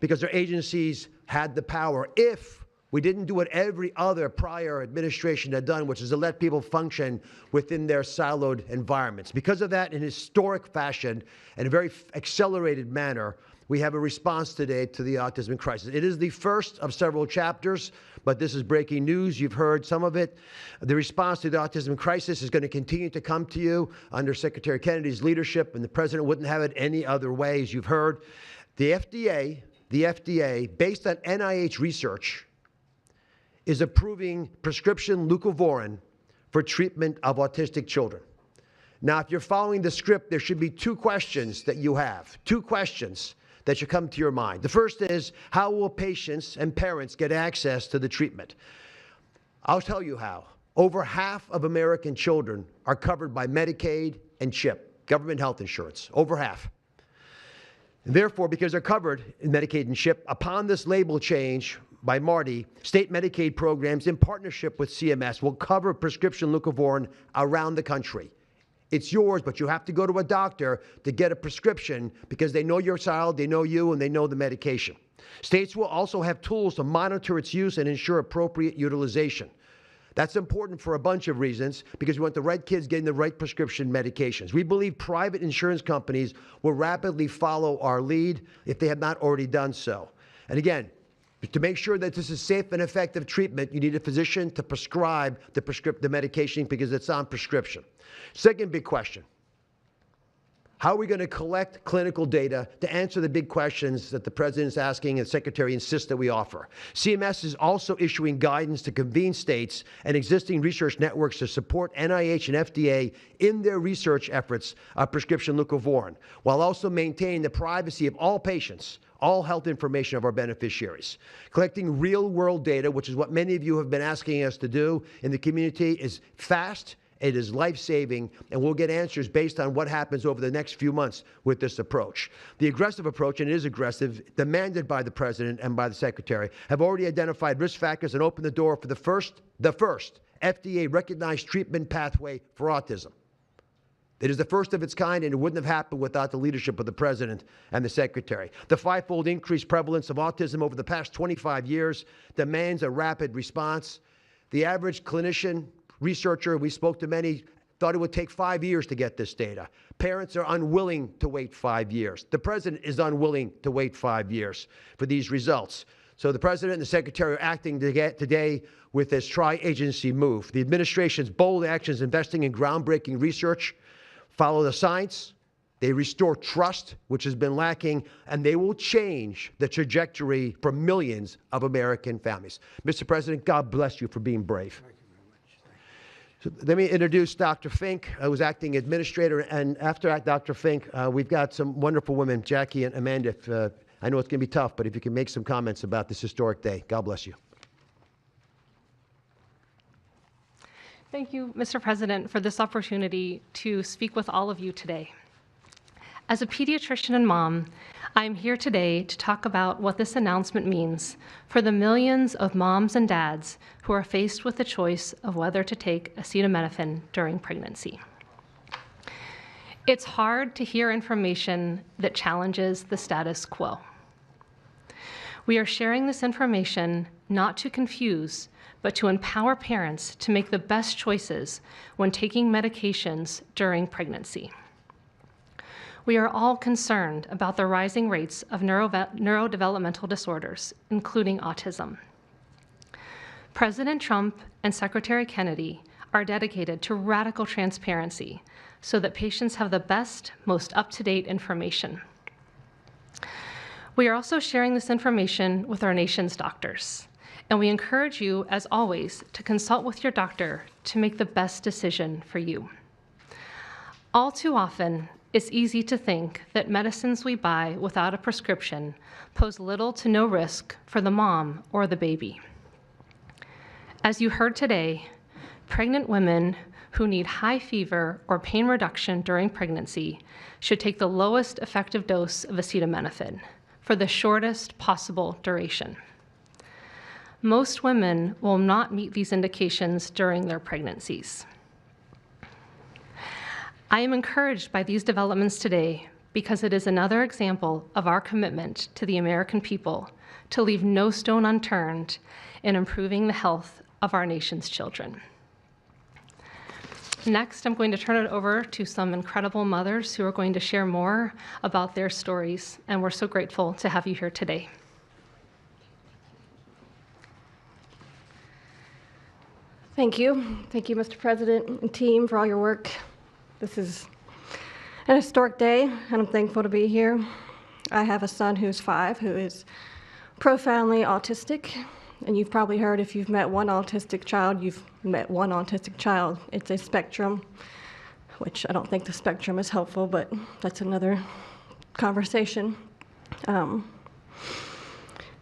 because their agencies had the power if we didn't do what every other prior administration had done, which is to let people function within their siloed environments. Because of that, in historic fashion and a very accelerated manner, we have a response today to the autism crisis. It is the first of several chapters, but this is breaking news. You've heard some of it. The response to the autism crisis is going to continue to come to you under Secretary Kennedy's leadership, and the President wouldn't have it any other way, as you've heard. The FDA, based on NIH research, is approving prescription leucovorin for treatment of autistic children. Now, if you're following the script, there should be two questions that you have, two questions that should come to your mind. The first is, how will patients and parents get access to the treatment? I'll tell you how. Over half of American children are covered by Medicaid and CHIP, government health insurance, over half. And therefore, because they're covered in Medicaid and CHIP, upon this label change by Marty, state Medicaid programs in partnership with CMS will cover prescription leucovorin around the country. It's yours, but you have to go to a doctor to get a prescription because they know your child, they know you, and they know the medication. States will also have tools to monitor its use and ensure appropriate utilization. That's important for a bunch of reasons because we want the right kids getting the right prescription medications. We believe private insurance companies will rapidly follow our lead if they have not already done so. And again, to make sure that this is safe and effective treatment, you need a physician to prescribe the medication because it's on prescription. Second big question, how are we going to collect clinical data to answer the big questions that the President's asking and the Secretary insists that we offer? CMS is also issuing guidance to convene states and existing research networks to support NIH and FDA in their research efforts of prescription leucovorin, while also maintaining the privacy of all patients, all health information of our beneficiaries. Collecting real-world data, which is what many of you have been asking us to do in the community, is fast, it is life-saving, and we'll get answers based on what happens over the next few months with this approach. The aggressive approach, and it is aggressive, demanded by the President and by the Secretary, have already identified risk factors and opened the door for the first FDA-recognized treatment pathway for autism. It is the first of its kind, and it wouldn't have happened without the leadership of the President and the Secretary. The five-fold increased prevalence of autism over the past 25 years demands a rapid response. The average clinician, researcher, we spoke to many, thought it would take 5 years to get this data. Parents are unwilling to wait 5 years. The President is unwilling to wait 5 years for these results. So the President and the Secretary are acting today with this tri-agency move. The administration's bold actions investing in groundbreaking research follow the science. They restore trust, which has been lacking, and they will change the trajectory for millions of American families. Mr. President, God bless you for being brave. Thank you very much. So let me introduce Dr. Fink, who's acting administrator, and after Dr. Fink, we've got some wonderful women, Jackie and Amanda. I know it's going to be tough, but if you can make some comments about this historic day, God bless you. Thank you, Mr. President, for this opportunity to speak with all of you today. As a pediatrician and mom, I am here today to talk about what this announcement means for the millions of moms and dads who are faced with the choice of whether to take acetaminophen during pregnancy. It's hard to hear information that challenges the status quo. We are sharing this information not to confuse, but to empower parents to make the best choices when taking medications during pregnancy. We are all concerned about the rising rates of neurodevelopmental disorders, including autism. President Trump and Secretary Kennedy are dedicated to radical transparency so that patients have the best, most up-to-date information. We are also sharing this information with our nation's doctors, and we encourage you, as always, to consult with your doctor to make the best decision for you. All too often, it's easy to think that medicines we buy without a prescription pose little to no risk for the mom or the baby. As you heard today, pregnant women who need high fever or pain reduction during pregnancy should take the lowest effective dose of acetaminophen for the shortest possible duration. Most women will not meet these indications during their pregnancies. I am encouraged by these developments today because it is another example of our commitment to the American people to leave no stone unturned in improving the health of our nation's children. Next, I'm going to turn it over to some incredible mothers who are going to share more about their stories, and we're so grateful to have you here today. Thank you. Thank you, Mr. President and team, for all your work. This is an historic day, and I'm thankful to be here. I have a son who's 5 who is profoundly autistic, and you've probably heard if you've met one autistic child, you've met one autistic child. It's a spectrum, which I don't think the spectrum is helpful, but that's another conversation.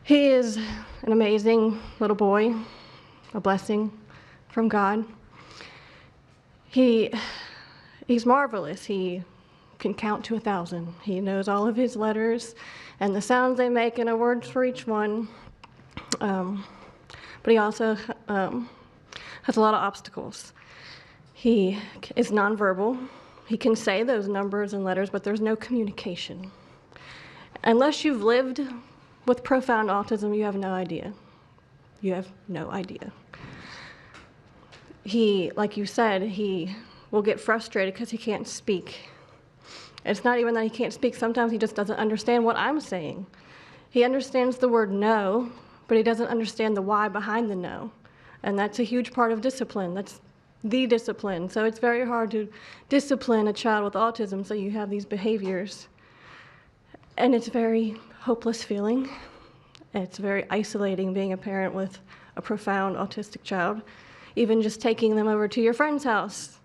He is an amazing little boy, a blessing from God. He's marvelous. He can count to 1,000. He knows all of his letters and the sounds they make and a word for each one. But he also has a lot of obstacles. He is nonverbal. He can say those numbers and letters, but there's no communication. Unless you've lived with profound autism, you have no idea. You have no idea. He, like you said, he will get frustrated because he can't speak. It's not even that he can't speak. Sometimes he just doesn't understand what I'm saying. He understands the word no, but he doesn't understand the why behind the no. And that's a huge part of discipline. That's the discipline. So it's very hard to discipline a child with autism, so you have these behaviors. And it's a very hopeless feeling. It's very isolating being a parent with a profound autistic child. Even just taking them over to your friend's house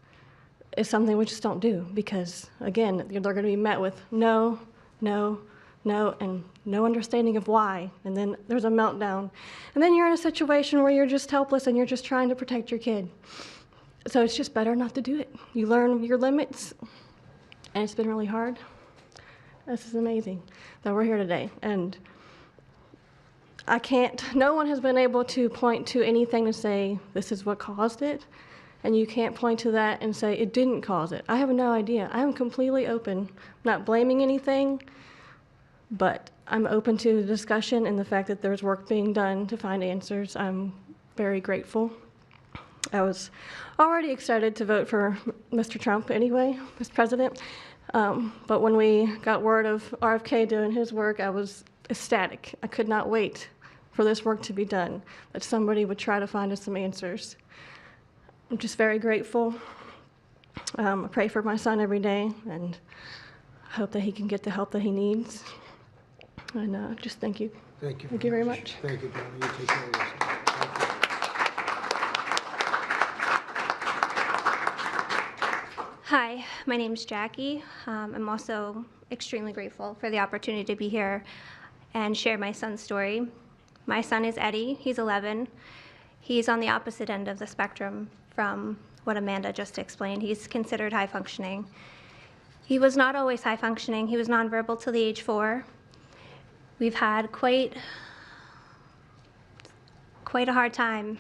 is something we just don't do because, again, they're going to be met with no, no, no, and no understanding of why. And then there's a meltdown. And then you're in a situation where you're just helpless and you're just trying to protect your kid. So it's just better not to do it. You learn your limits, and it's been really hard. This is amazing that we're here today. And no one has been able to point to anything to say this is what caused it. And you can't point to that and say it didn't cause it. I have no idea. I'm completely open. I'm not blaming anything, but I'm open to the discussion and the fact that there's work being done to find answers. I'm very grateful. I was already excited to vote for Mr. Trump anyway, Mr. President. But when we got word of RFK doing his work, I was ecstatic. I could not wait for this work to be done, that somebody would try to find us some answers. I'm just very grateful. I pray for my son every day and hope that he can get the help that he needs. And just thank you. Thank you. Thank you very much. Thank you, Johnny. You take care of yourself. Thank you. Hi, my name's Jackie. I'm also extremely grateful for the opportunity to be here and share my son's story. My son is Eddie. He's 11. He's on the opposite end of the spectrum from what Amanda just explained. He's considered high functioning. He was not always high functioning. He was nonverbal till the age 4. We've had quite a hard time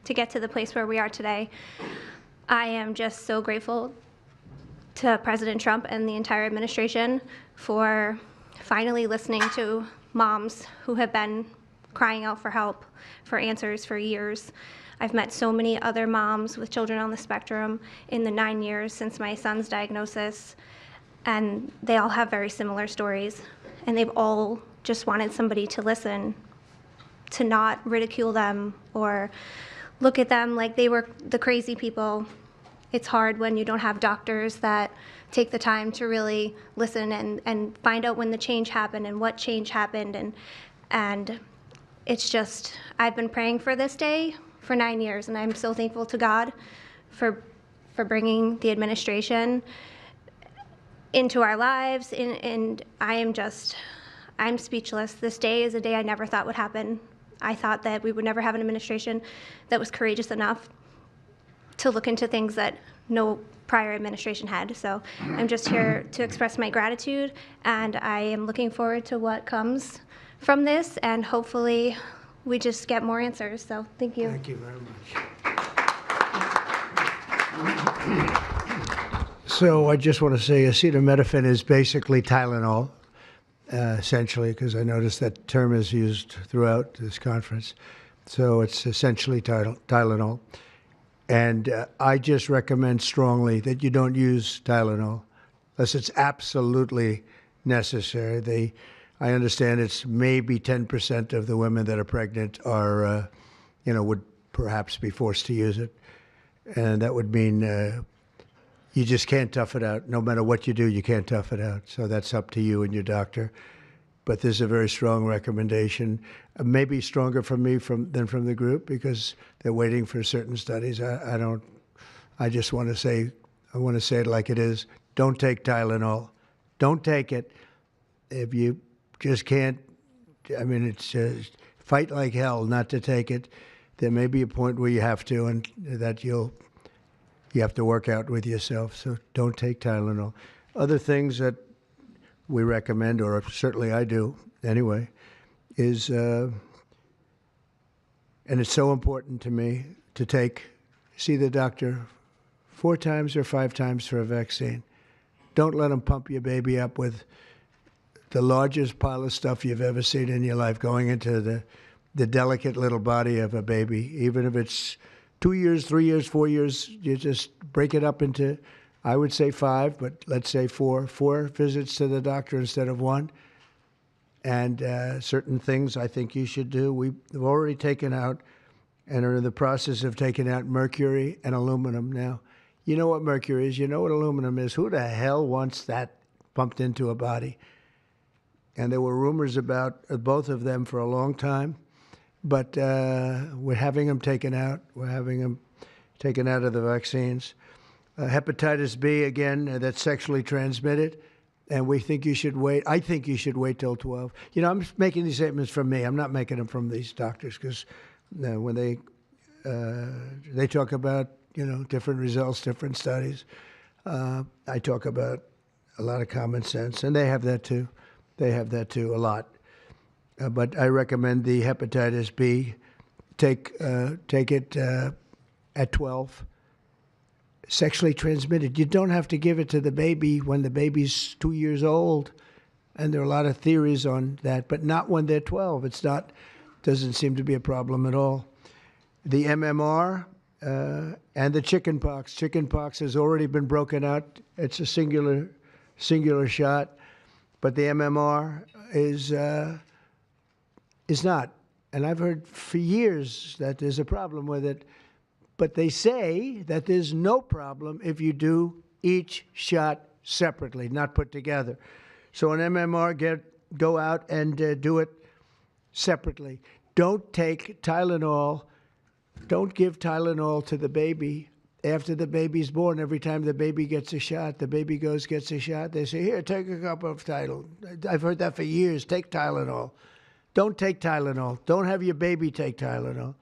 to get to the place where we are today. I am just so grateful to President Trump and the entire administration for finally listening to moms who have been crying out for help, for answers for years. I've met so many other moms with children on the spectrum in the 9 years since my son's diagnosis, and they all have very similar stories. And they've all just wanted somebody to listen, to not ridicule them or look at them like they were the crazy people. It's hard when you don't have doctors that take the time to really listen and find out when the change happened and what change happened. And it's just, I've been praying for this day for 9 years, and I'm so thankful to God for bringing the administration into our lives. And I'm speechless. This day is a day I never thought would happen. I thought that we would never have an administration that was courageous enough to look into things that no prior administration had. So I'm just here to express my gratitude, and I am looking forward to what comes from this, and hopefully we just get more answers. So thank you. Thank you very much. So I just want to say acetaminophen is basically Tylenol, essentially, because I noticed that term is used throughout this conference. So it's essentially Tylenol. And I just recommend strongly that you don't use Tylenol unless it's absolutely necessary. I understand it's maybe 10% of the women that are pregnant are, would perhaps be forced to use it. And that would mean you just can't tough it out. No matter what you do, you can't tough it out. So that's up to you and your doctor. But there's a very strong recommendation, maybe stronger from me than from the group, because they're waiting for certain studies. I just want to say, I want to say it like it is. Don't take Tylenol. Don't take it. If you just can't, I mean, it's just fight like hell not to take it. There may be a point where you have to, and that you have to work out with yourself. So don't take Tylenol. Other things that we recommend, or certainly I do anyway, is, and it's so important to me to see the doctor 4 times or 5 times for a vaccine. Don't let them pump your baby up with the largest pile of stuff you've ever seen in your life going into the delicate little body of a baby. Even if it's 2 years, 3 years, 4 years, you just break it up into, I would say 5, but let's say 4 visits to the doctor instead of 1. And certain things I think you should do. We've already taken out and are in the process of taking out mercury and aluminum now. You know what mercury is. You know what aluminum is. Who the hell wants that pumped into a body? And there were rumors about both of them for a long time. But we're having them taken out. We're having them taken out of the vaccines. Hepatitis B, again, that's sexually transmitted. And we think you should wait. I think you should wait till 12. You know, I'm making these statements from me. I'm not making them from these doctors, because when they talk about, different results, different studies, I talk about a lot of common sense, and they have that too. They have that too, a lot. But I recommend the hepatitis B. Take it at 12. Sexually transmitted. You don't have to give it to the baby when the baby's 2 years old. And there are a lot of theories on that, but not when they're 12. Doesn't seem to be a problem at all. The MMR and the chickenpox. Chickenpox has already been broken out. It's a singular shot, but the MMR is not. And I've heard for years that there's a problem with it. But they say that there's no problem if you do each shot separately, not put together. So an MMR, go out and do it separately. Don't take Tylenol. Don't give Tylenol to the baby after the baby's born. Every time the baby gets a shot, the baby gets a shot. They say, here, take a cup of Tylenol. I've heard that for years. Take Tylenol. Don't take Tylenol. Don't have your baby take Tylenol.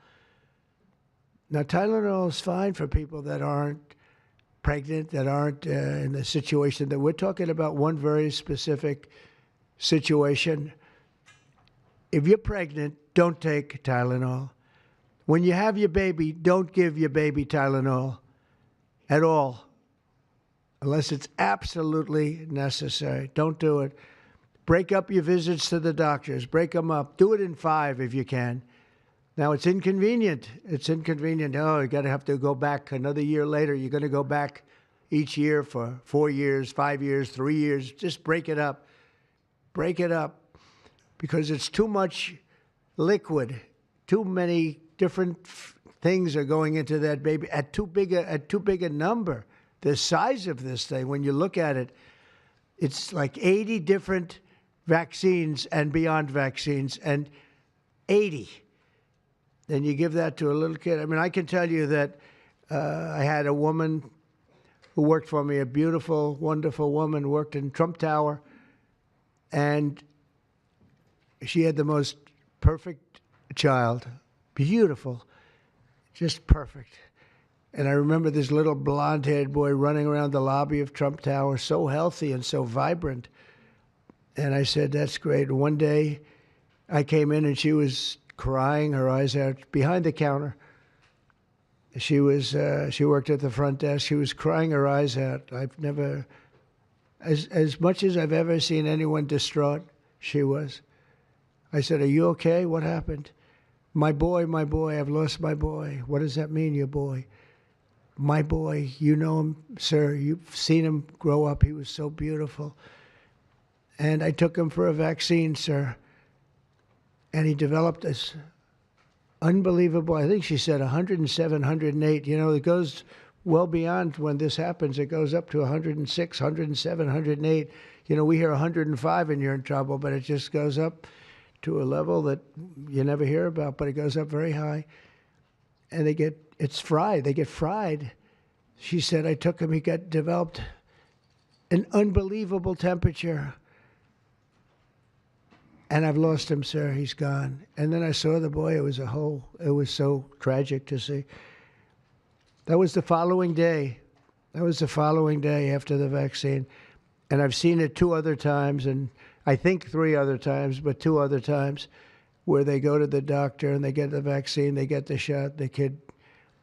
Now, Tylenol is fine for people that aren't pregnant, that aren't in the situation that we're talking about. One very specific situation. If you're pregnant, don't take Tylenol. When you have your baby, don't give your baby Tylenol at all, unless it's absolutely necessary. Don't do it. Break up your visits to the doctors. Break them up. Do it in 5 if you can. Now, it's inconvenient. It's inconvenient. Oh, you got to have to go back another year later. You're going to go back each year for 4 years, 5 years, 3 years. Just break it up. Break it up, because it's too much liquid. Too many different things are going into that baby at too big a number. The size of this thing, when you look at it, it's like 80 different vaccines and beyond vaccines, and 80. Then you give that to a little kid. I mean, I can tell you that I had a woman who worked for me, a beautiful, wonderful woman, worked in Trump Tower, and she had the most perfect child. Beautiful, just perfect. And I remember this little blonde-haired boy running around the lobby of Trump Tower, so healthy and so vibrant. And I said, that's great. And one day I came in and she was crying her eyes out behind the counter. She worked at the front desk. She was crying her eyes out. I've never, as much as I've ever seen anyone distraught, she was. I said, are you okay? What happened? My boy, I've lost my boy. What does that mean, your boy? My boy, you know him, sir. You've seen him grow up. He was so beautiful. And I took him for a vaccine, sir. And he developed this unbelievable, I think she said 107, 108. You know, it goes well beyond when this happens. It goes up to 106, 107, 108. You know, we hear 105 and you're in trouble, but it just goes up to a level that you never hear about, but it goes up very high. And it's fried. They get fried. She said, I took him, he developed an unbelievable temperature. And I've lost him, sir. He's gone. And then I saw the boy. It was so tragic to see. That was the following day. That was the following day after the vaccine. And I've seen it 2 other times, and I think 3 other times, but 2 other times, where they go to the doctor and they get the vaccine, they get the shot. The kid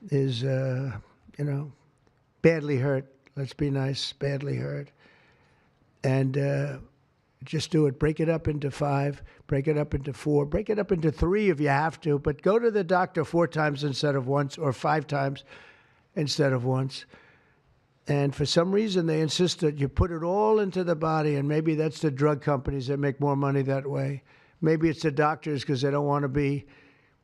is, badly hurt. Let's be nice, badly hurt. And just do it. Break it up into 5, break it up into 4, break it up into 3 if you have to, but go to the doctor 4 times instead of once, or 5 times instead of once. And for some reason, they insist that you put it all into the body, and maybe that's the drug companies that make more money that way. Maybe it's the doctors because they don't want to be,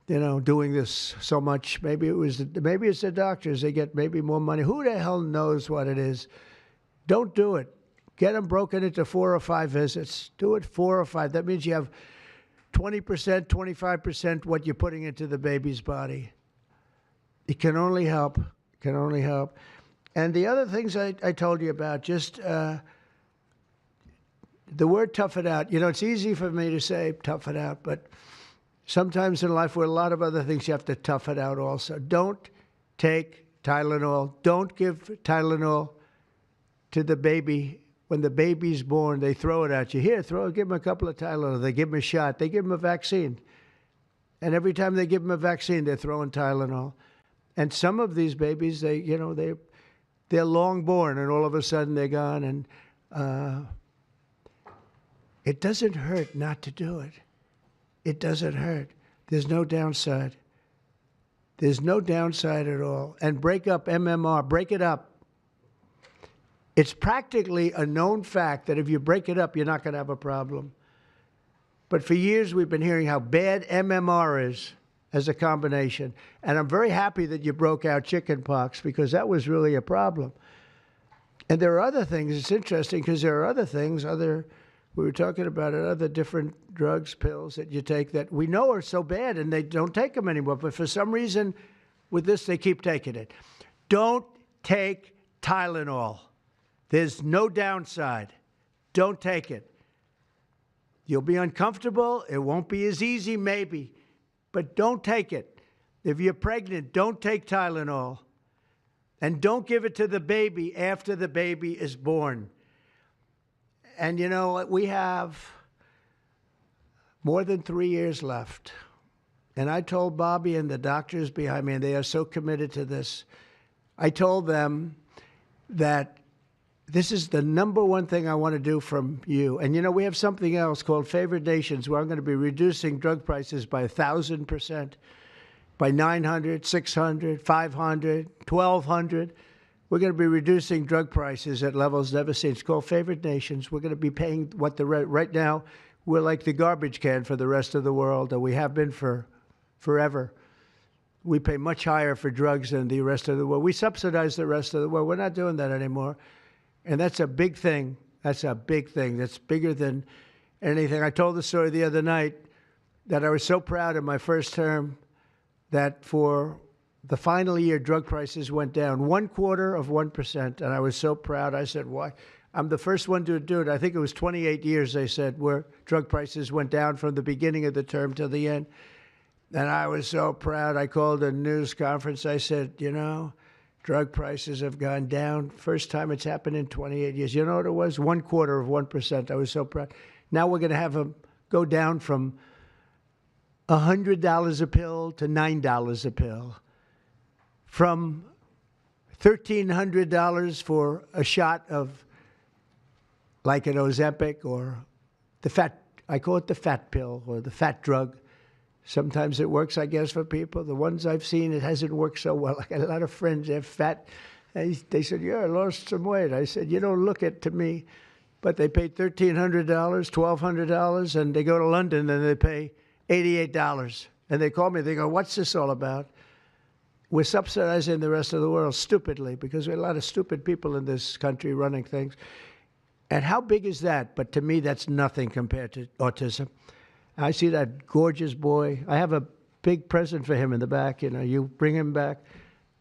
doing this so much. Maybe it's the doctors. They get maybe more money. Who the hell knows what it is? Don't do it. Get them broken into 4 or 5 visits. Do it 4 or 5. That means you have 20%, 25% what you're putting into the baby's body. It can only help. It can only help. And the other things I told you about, just the word tough it out. It's easy for me to say tough it out, but sometimes in life with a lot of other things, you have to tough it out also. Don't take Tylenol. Don't give Tylenol to the baby. When the baby's born, they throw it at you. Here, give him a couple of Tylenol. They give him a shot. They give him a vaccine. And every time they give him a vaccine, they're throwing Tylenol. And some of these babies, they're long born, and all of a sudden they're gone. And it doesn't hurt not to do it. It doesn't hurt. There's no downside. There's no downside at all. And break up MMR. Break it up. It's practically a known fact that if you break it up, you're not going to have a problem. But for years, we've been hearing how bad MMR is as a combination. And I'm very happy that you broke out chickenpox, because that was really a problem. And there are other things. It's interesting because there are other things, we were talking about it, other different drugs, pills that you take that we know are so bad and they don't take them anymore. But for some reason, with this, they keep taking it. Don't take Tylenol. There's no downside. Don't take it. You'll be uncomfortable. It won't be as easy, maybe. But don't take it. If you're pregnant, don't take Tylenol. And don't give it to the baby after the baby is born. And you know, we have more than 3 years left. And I told Bobby and the doctors behind me, and they are so committed to this, I told them that this is the number one thing I want to do from you. And you know, we have something else called Favored Nations, where I'm going to be reducing drug prices by 1,000%, by 900, 600, 500, 1,200. We're going to be reducing drug prices at levels never seen. It's called Favored Nations. We're going to be paying what right now, we're like the garbage can for the rest of the world, and we have been for forever. We pay much higher for drugs than the rest of the world. We subsidize the rest of the world. We're not doing that anymore. And that's a big thing. That's a big thing. That's bigger than anything. I told the story the other night that I was so proud in my first term that for the final year, drug prices went down 0.25%. And I was so proud. I said, why? I'm the first one to do it. I think it was 28 years, they said, where drug prices went down from the beginning of the term to the end. And I was so proud. I called a news conference. I said, you know, drug prices have gone down. First time it's happened in 28 years. You know what it was? 0.25%. I was so proud. Now we're going to have them go down from $100 a pill to $9 a pill. From $1,300 for a shot of like an Ozempic or I call it the fat pill or the fat drug. Sometimes it works, I guess, for people. The ones I've seen, it hasn't worked so well. I got a lot of friends, they're fat. They said, yeah, I lost some weight. I said, you don't look it to me. But they paid $1,300, $1,200, and they go to London and they pay $88. And they call me, they go, what's this all about? We're subsidizing the rest of the world stupidly because we have a lot of stupid people in this country running things. And how big is that? But to me, that's nothing compared to autism. I see that gorgeous boy. I have a big present for him in the back. You know, you bring him back.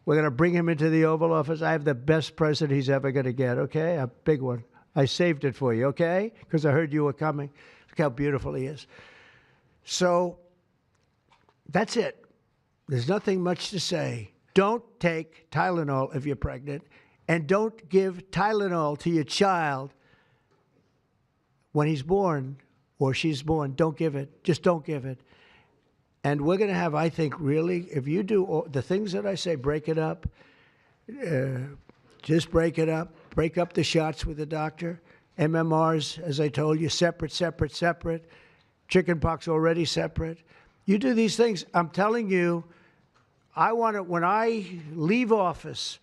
We're going to bring him into the Oval Office. I have the best present he's ever going to get, okay? A big one. I saved it for you, okay? Because I heard you were coming. Look how beautiful he is. So that's it. There's nothing much to say. Don't take Tylenol if you're pregnant, and don't give Tylenol to your child when he's born or she's born. Don't give it. Just don't give it. And we're going to have, I think, really, if you do all the things that I say, break it up. Just break it up. Break up the shots with the doctor. MMRs, as I told you, separate, separate, separate. Chickenpox already separate. You do these things. I'm telling you, I want to, when I leave office,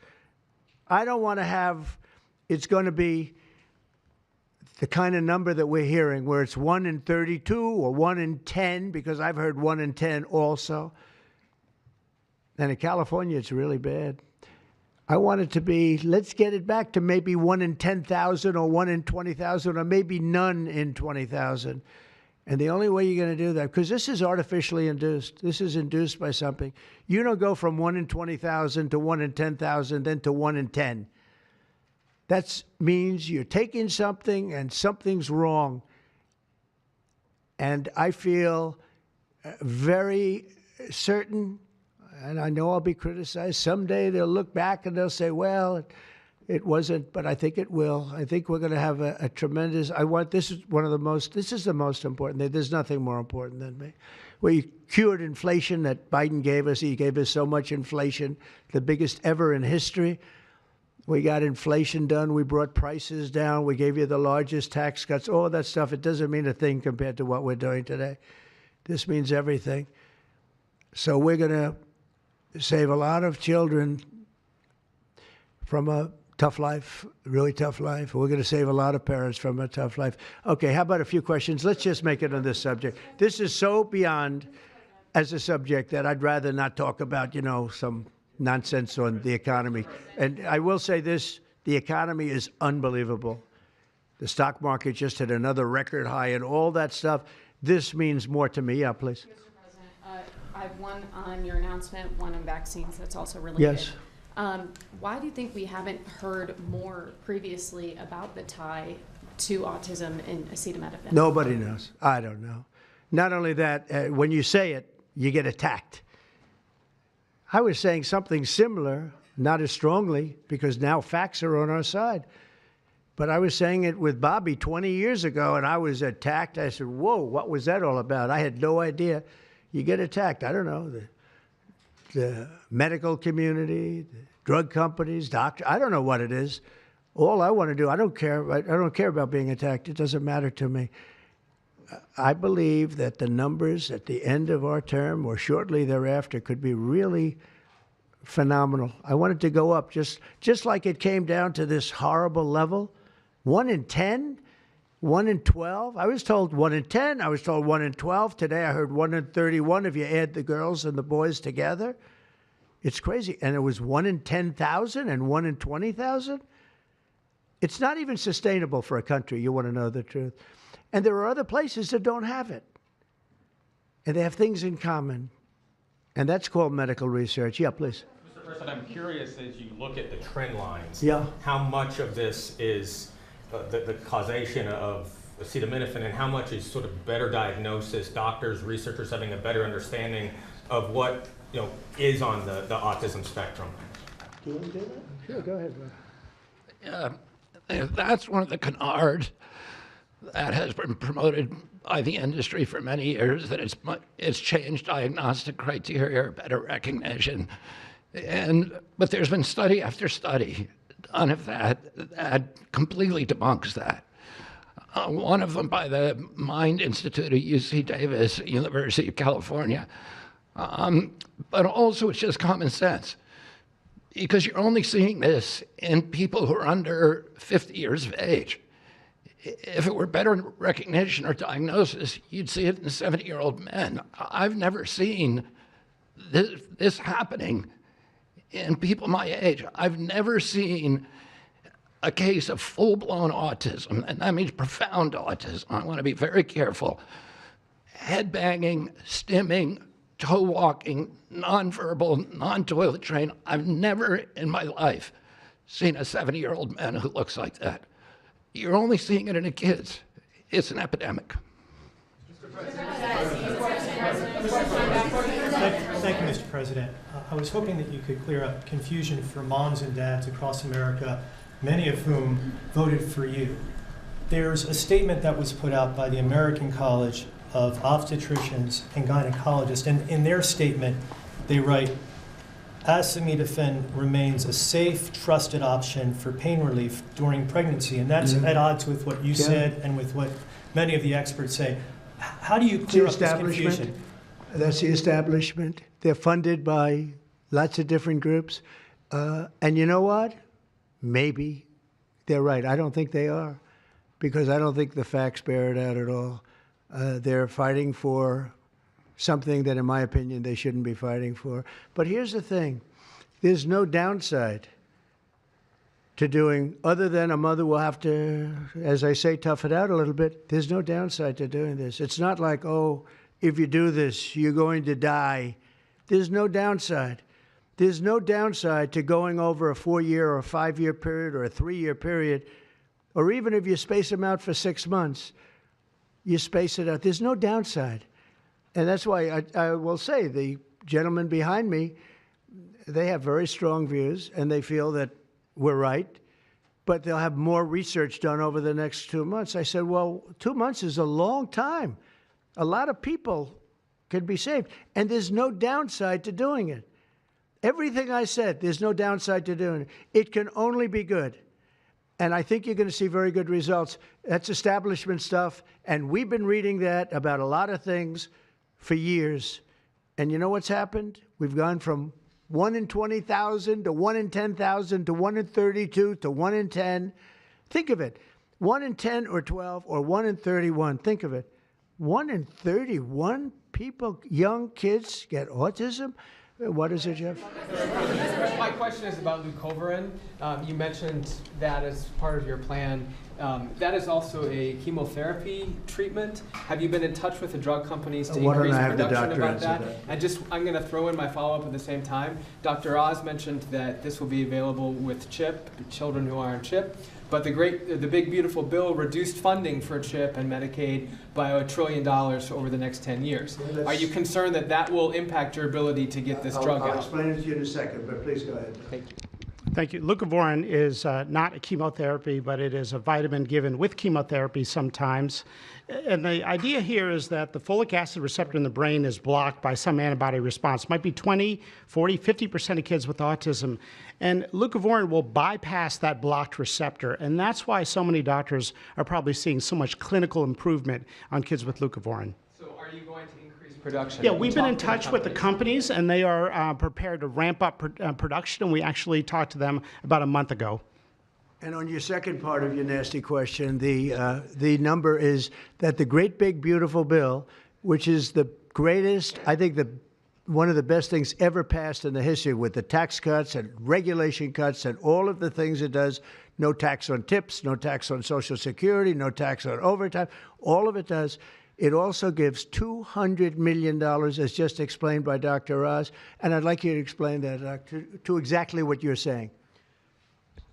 I don't want to have, it's going to be the kind of number that we're hearing, where it's 1 in 32 or 1 in 10, because I've heard 1 in 10 also. And in California, it's really bad. I want it to be, let's get it back to maybe 1 in 10,000 or 1 in 20,000 or maybe none in 20,000. And the only way you're going to do that, because this is artificially induced. This is induced by something. You don't go from 1 in 20,000 to 1 in 10,000, then to 1 in 10. That means you're taking something and something's wrong. And I feel very certain, and I know I'll be criticized. Someday they'll look back and they'll say, well, it wasn't, but I think it will. I think we're going to have a tremendous, this is the most important. There's nothing more important than me. We cured inflation that Biden gave us. He gave us so much inflation, the biggest ever in history. We got inflation done. We brought prices down. We gave you the largest tax cuts, all that stuff. It doesn't mean a thing compared to what we're doing today. This means everything. So we're going to save a lot of children from a tough life, really tough life. We're going to save a lot of parents from a tough life. Okay, how about a few questions? Let's just make it on this subject. This is so beyond as a subject that I'd rather not talk about, some nonsense on the economy. And I will say this, the economy is unbelievable. The stock market just hit another record high and all that stuff. This means more to me. Yeah, please. Mr. President, I have one on your announcement, one on vaccines that's also related. Yes. Why do you think we haven't heard more previously about the tie to autism and acetaminophen? Nobody knows. I don't know. Not only that, when you say it, you get attacked. I was saying something similar, not as strongly, because now facts are on our side. But I was saying it with Bobby 20 years ago, and I was attacked. I said, whoa, what was that all about? I had no idea. You get attacked. I don't know. The medical community, the drug companies, doctors. I don't know what it is. All I want to do, I don't care. I don't care about being attacked. It doesn't matter to me. I believe that the numbers at the end of our term or shortly thereafter could be really phenomenal. I want it to go up just like it came down to this horrible level. 1 in 10, 1 in 12. I was told 1 in 10. I was told 1 in 12. Today I heard 1 in 31 if you add the girls and the boys together. It's crazy. And it was 1 in 10,000 and 1 in 20,000. It's not even sustainable for a country. You want to know the truth. And there are other places that don't have it. And they have things in common. And that's called medical research. Yeah, please. Mr. President, I'm curious as you look at the trend lines, yeah, how much of this is the causation of acetaminophen and how much is sort of better diagnosis, doctors, researchers having a better understanding of what is on the autism spectrum? Do you want to do that? Sure, go ahead. That's one of the canards that has been promoted by the industry for many years, that it's changed diagnostic criteria, better recognition. But there's been study after study done of that completely debunks that. One of them by the Mind Institute at UC Davis, University of California. But also it's just common sense, because you're only seeing this in people who are under 50 years of age. If it were better recognition or diagnosis, you'd see it in 70-year-old men. I've never seen this happening in people my age. I've never seen a case of full-blown autism, and that means profound autism. I want to be very careful. Head banging, stimming, toe walking, nonverbal, non-toilet trained. I've never in my life seen a 70-year-old man who looks like that. You're only seeing it in the kids. It's an epidemic. Thank you, Mr. President. I was hoping that you could clear up confusion for moms and dads across America, many of whom voted for you. There's a statement that was put out by the American College of Obstetricians and Gynecologists, and in their statement, they write, acetaminophen remains a safe, trusted option for pain relief during pregnancy, and that's at odds with what you said and with what many of the experts say. How do you clear up this confusion? That's the establishment. They're funded by lots of different groups. And you know what? Maybe they're right. I don't think they are, because I don't think the facts bear it out at all. They're fighting for something that, in my opinion, they shouldn't be fighting for. But here's the thing. There's no downside to doing, other than a mother will have to, as I say, tough it out a little bit. There's no downside to doing this. It's not like, oh, if you do this, you're going to die. There's no downside. There's no downside to going over a 4-year or a 5-year period or a 3-year period, or even if you space them out for 6 months, you space it out. There's no downside. And that's why I will say the gentlemen behind me, they have very strong views, and they feel that we're right, but they'll have more research done over the next 2 months. I said, well, 2 months is a long time. A lot of people could be saved, and there's no downside to doing it. Everything I said, there's no downside to doing it. It can only be good. And I think you're going to see very good results. That's establishment stuff, and we've been reading that about a lot of things for years. And you know what's happened? We've gone from 1 in 20,000 to 1 in 10,000 to 1 in 32 to 1 in 10. Think of it. 1 in 10 or 12 or 1 in 31. Think of it. 1 in 31 people, young kids, get autism? What is it, Jeff? My question is about leucovorin. You mentioned that as part of your plan. That is also a chemotherapy treatment. Have you been in touch with the drug companies to increase production about that? And just, I'm going to throw in my follow-up at the same time. Dr. Oz mentioned that this will be available with CHIP, children who are on CHIP. But the big beautiful bill reduced funding for CHIP and Medicaid by $1 trillion over the next 10 years. Are you concerned that that will impact your ability to get this drug out? I'll explain it to you in a second, but please go ahead. Thank you. Thank you. Leucovorin is not a chemotherapy, but it is a vitamin given with chemotherapy sometimes. And the idea here is that the folic acid receptor in the brain is blocked by some antibody response. It might be 20, 40, 50% of kids with autism. And leucovorin will bypass that blocked receptor. And that's why so many doctors are probably seeing so much clinical improvement on kids with leucovorin. So are you going to increase production? Yeah, we've been in touch with the companies, and they are prepared to ramp up production. And we actually talked to them about a month ago. And on your second part of your nasty question, the number is that the great big beautiful bill, which is the greatest, I think one of the best things ever passed in the history, with the tax cuts and regulation cuts and all of the things it does, no tax on tips, no tax on Social Security, no tax on overtime, all of it does. It also gives $200 million, as just explained by Dr. Oz, and I'd like you to explain that to exactly what you're saying.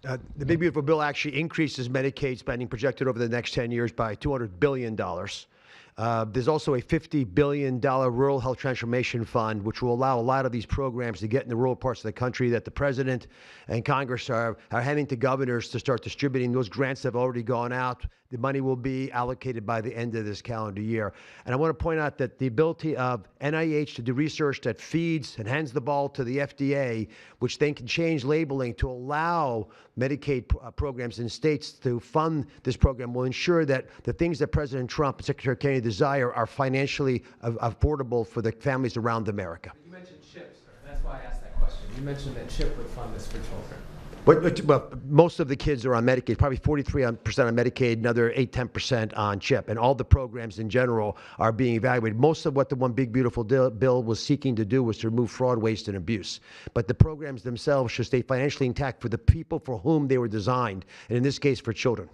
The Big Beautiful Bill actually increases Medicaid spending projected over the next 10 years by $200 billion. There's also a $50 billion Rural Health Transformation Fund, which will allow a lot of these programs to get in the rural parts of the country that the President and Congress are handing to governors to start distributing. Those grants have already gone out. The money will be allocated by the end of this calendar year. And I want to point out that the ability of NIH to do research that feeds and hands the ball to the FDA, which then can change labeling to allow Medicaid programs in states to fund this program, will ensure that the things that President Trump and Secretary Kennedy desire are financially affordable for the families around America. You mentioned CHIP, sir. That's why I asked that question. You mentioned that CHIP would fund this for children. But most of the kids are on Medicaid, probably 43% on Medicaid, another 8-10% on CHIP. And all the programs in general are being evaluated. Most of what the One Big Beautiful Bill was seeking to do was to remove fraud, waste, and abuse. But the programs themselves should stay financially intact for the people for whom they were designed, and in this case, for children.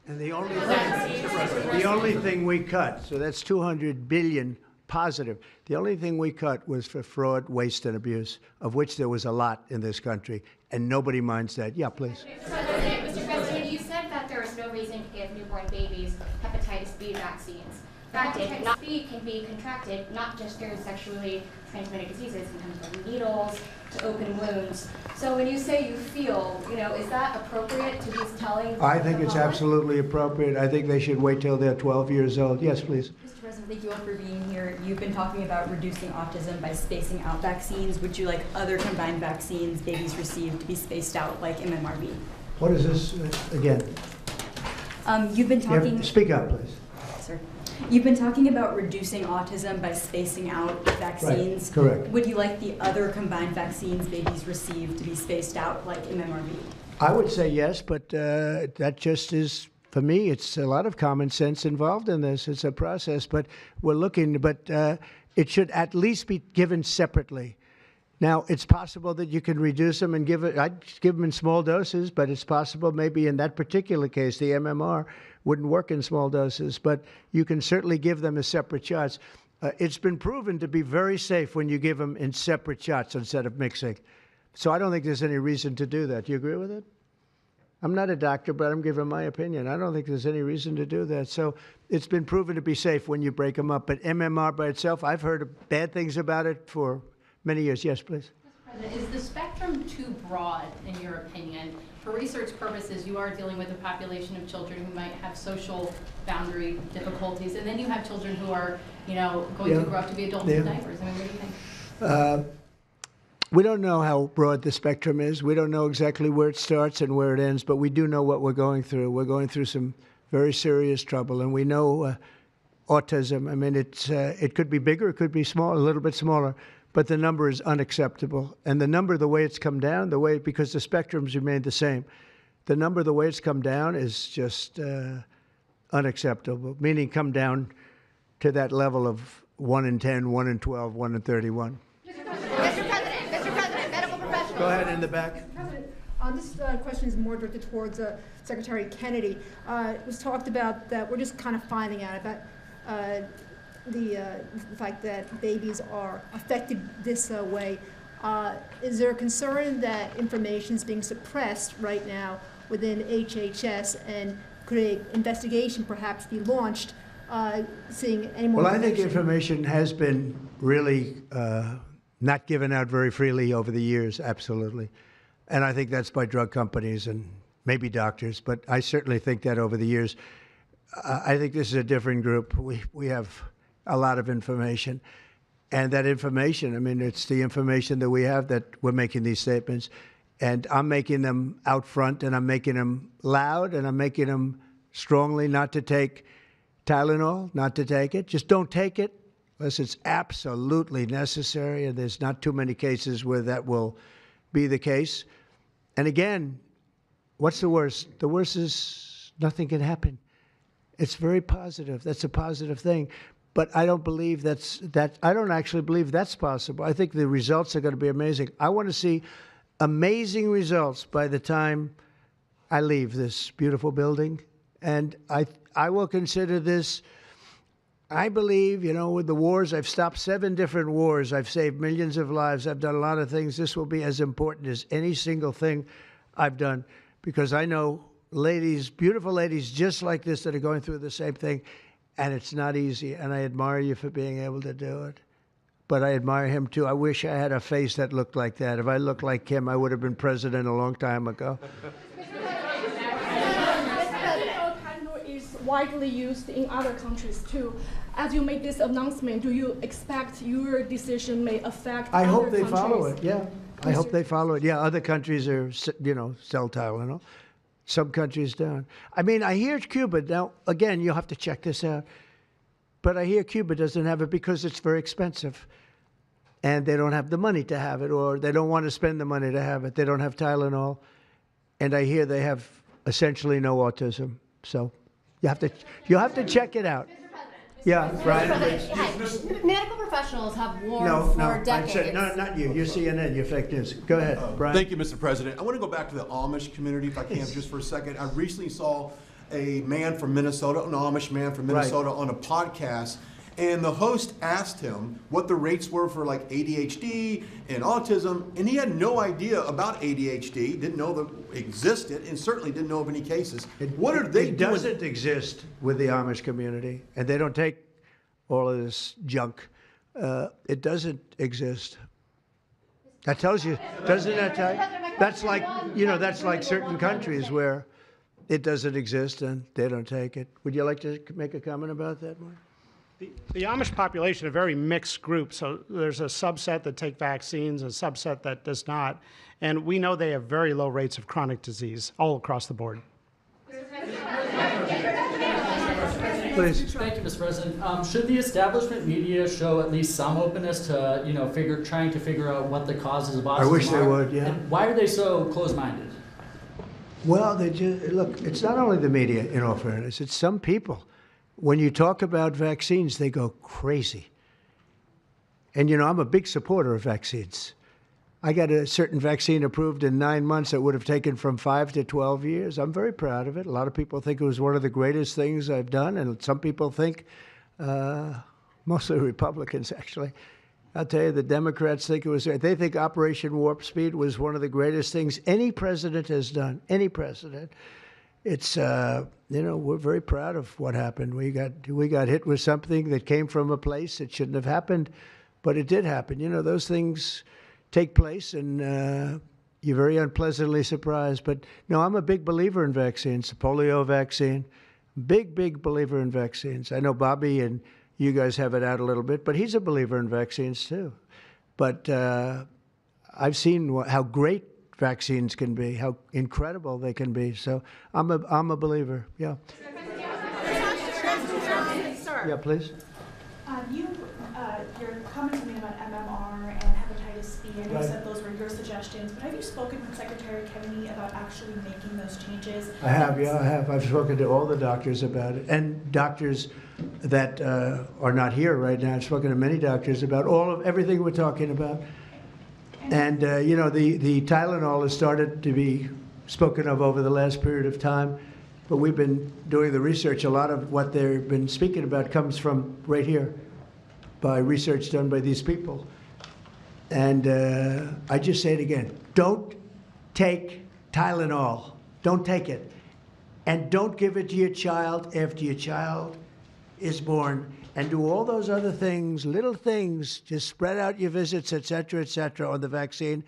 And the only thing we cut, so that's $200 billion positive. The only thing we cut was for fraud, waste, and abuse, of which there was a lot in this country, and nobody minds that. Yeah, please. Mr. President, you said that there is no reason to give newborn babies hepatitis B vaccines. Hepatitis B can be contracted not just through sexually transmitted diseases, it can come from needles to open wounds. So when you say you feel, is that appropriate to be telling? I think it's absolutely appropriate. I think they should wait till they're 12 years old. Yes, please. Mr. President, thank you all for being here. You've been talking about reducing autism by spacing out vaccines. Would you like other combined vaccines babies receive to be spaced out, like MMRV? What is this again? You've been talking. Speak up, please. Sir. You've been talking about reducing autism by spacing out vaccines. Right. Correct. Would you like the other combined vaccines babies receive to be spaced out, like MMRV? I would say yes, but that just is, for me, it's a lot of common sense involved in this. It's a process, but we're looking, but it should at least be given separately. Now, it's possible that you can reduce them and I'd give them in small doses, but it's possible maybe in that particular case, the MMR wouldn't work in small doses, but you can certainly give them as separate shots. It's been proven to be very safe when you give them in separate shots instead of mixing. So I don't think there's any reason to do that. Do you agree with it? I'm not a doctor, but I'm giving my opinion. I don't think there's any reason to do that. So it's been proven to be safe when you break them up. But MMR by itself, I've heard bad things about it for many years. Yes, please. Mr. President, is the spectrum too broad, in your opinion? For research purposes, you are dealing with a population of children who might have social boundary difficulties, and then you have children who are, going to grow up to be adults in diapers. I mean, what do you think? We don't know how broad the spectrum is. We don't know exactly where it starts and where it ends, but we do know what we're going through. We're going through some very serious trouble, and we know autism. I mean, it could be bigger, it could be small, a little bit smaller, but the number is unacceptable. And the number, the way it's come down, because the spectrums remain the same, the number, the way it's come down is just unacceptable, meaning come down to that level of 1 in 10, 1 in 12, 1 in 31. Mr. President, medical professionals. Go ahead in the back. President, this question is more directed towards Secretary Kennedy. It was talked about that we're just kind of finding out about the fact that babies are affected this way. Is there a concern that information is being suppressed right now within HHS, and could an investigation perhaps be launched seeing any more Well, I think information has been really not given out very freely over the years, absolutely. And I think that's by drug companies and maybe doctors, but I certainly think that over the years. I think this is a different group. We have a lot of information. And that information, I mean, it's the information that we have that we're making these statements. And I'm making them out front, and I'm making them loud, and I'm making them strongly not to take Tylenol, not to take it. Just don't take it unless it's absolutely necessary, and there's not too many cases where that will be the case. And again, what's the worst? The worst is nothing can happen. It's very positive. That's a positive thing. But I don't believe I don't actually believe that's possible. I think the results are going to be amazing. I want to see amazing results by the time I leave this beautiful building. And I will consider this, I believe, with the wars, I've stopped 7 different wars. I've saved millions of lives. I've done a lot of things. This will be as important as any single thing I've done, because I know ladies, beautiful ladies just like this that are going through the same thing, and it's not easy. And I admire you for being able to do it. But I admire him, too. I wish I had a face that looked like that. If I looked like him, I would have been president a long time ago. Is widely used in other countries too. As you make this announcement, do you expect your decision may affect I other hope they countries? follow it, yeah. I hope they follow it. Yeah, other countries are, sell Tylenol. Some countries don't. I mean, I hear Cuba, now, again, you'll have to check this out, but I hear Cuba doesn't have it because it's very expensive. And they don't have the money to have it, or they don't want to spend the money to have it. They don't have Tylenol. And I hear they have essentially no autism. So you'll have to check it out. Yeah, Brian. Medical professionals have warned for decades. I said, no, not you. You're CNN. You're fake news. Go ahead, Brian. Thank you, Mr. President. I want to go back to the Amish community, if I can, just for a second. I recently saw a man from Minnesota, an Amish man from Minnesota, on a podcast, and the host asked him what the rates were for like ADHD and autism, and he had no idea about ADHD, didn't know that it existed, and certainly didn't know of any cases. What are they doing? It doesn't exist with the Amish community, and they don't take all of this junk. It doesn't exist. That tells you, doesn't that tell you? That's like, that's like certain countries where it doesn't exist and they don't take it. Would you like to make a comment about that, Mark? The Amish population, a very mixed group. So there's a subset that take vaccines, a subset that does not. And we know they have very low rates of chronic disease all across the board. Please. Thank you, Mr. President. Should the establishment media show at least some openness to, trying to figure out what the causes of autism are? I wish they would, yeah. And why are they so close-minded? Well, look, it's not only the media, in all fairness, it's some people. When you talk about vaccines, they go crazy. And, I'm a big supporter of vaccines. I got a certain vaccine approved in 9 months that would have taken from 5 to 12 years. I'm very proud of it. A lot of people think it was one of the greatest things I've done, and some people think, mostly Republicans, actually. I'll tell you, the Democrats think it was, they think Operation Warp Speed was one of the greatest things any president has done, any president. It's, we're very proud of what happened. We got hit with something that came from a place that shouldn't have happened, but it did happen. Those things take place, and you're very unpleasantly surprised. But no, I'm a big believer in vaccines. The polio vaccine, big believer in vaccines. I know Bobby and you guys have it out a little bit, but he's a believer in vaccines too. But I've seen how great vaccines can be, how incredible they can be. So I'm a believer. Yeah. Yeah, please. Your comments something about MMR and hepatitis B, and you Right. said those were your suggestions, but have you spoken with Secretary Kennedy about actually making those changes? I have, yeah, I have. I've spoken to all the doctors about it, and doctors that are not here right now. I've spoken to many doctors about everything we're talking about. And, you know, the Tylenol has started to be spoken of over the last period of time, but we've been doing the research. A lot of what they've been speaking about comes from right here, by research done by these people. And I just say it again, don't take Tylenol. Don't take it. And don't give it to your child after your child is born. And do all those other things, little things, just spread out your visits, et cetera, on the vaccine.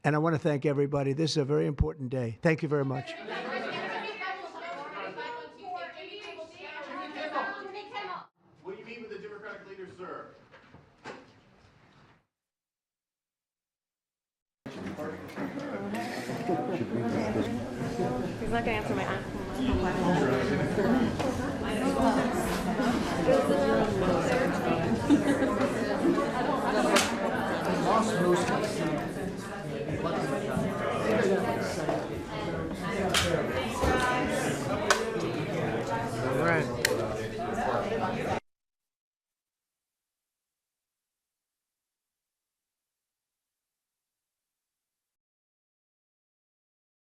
And I want to thank everybody. This is a very important day. Thank you very much. Will you meet with the Democratic leader, sir? He's not going to answer my question.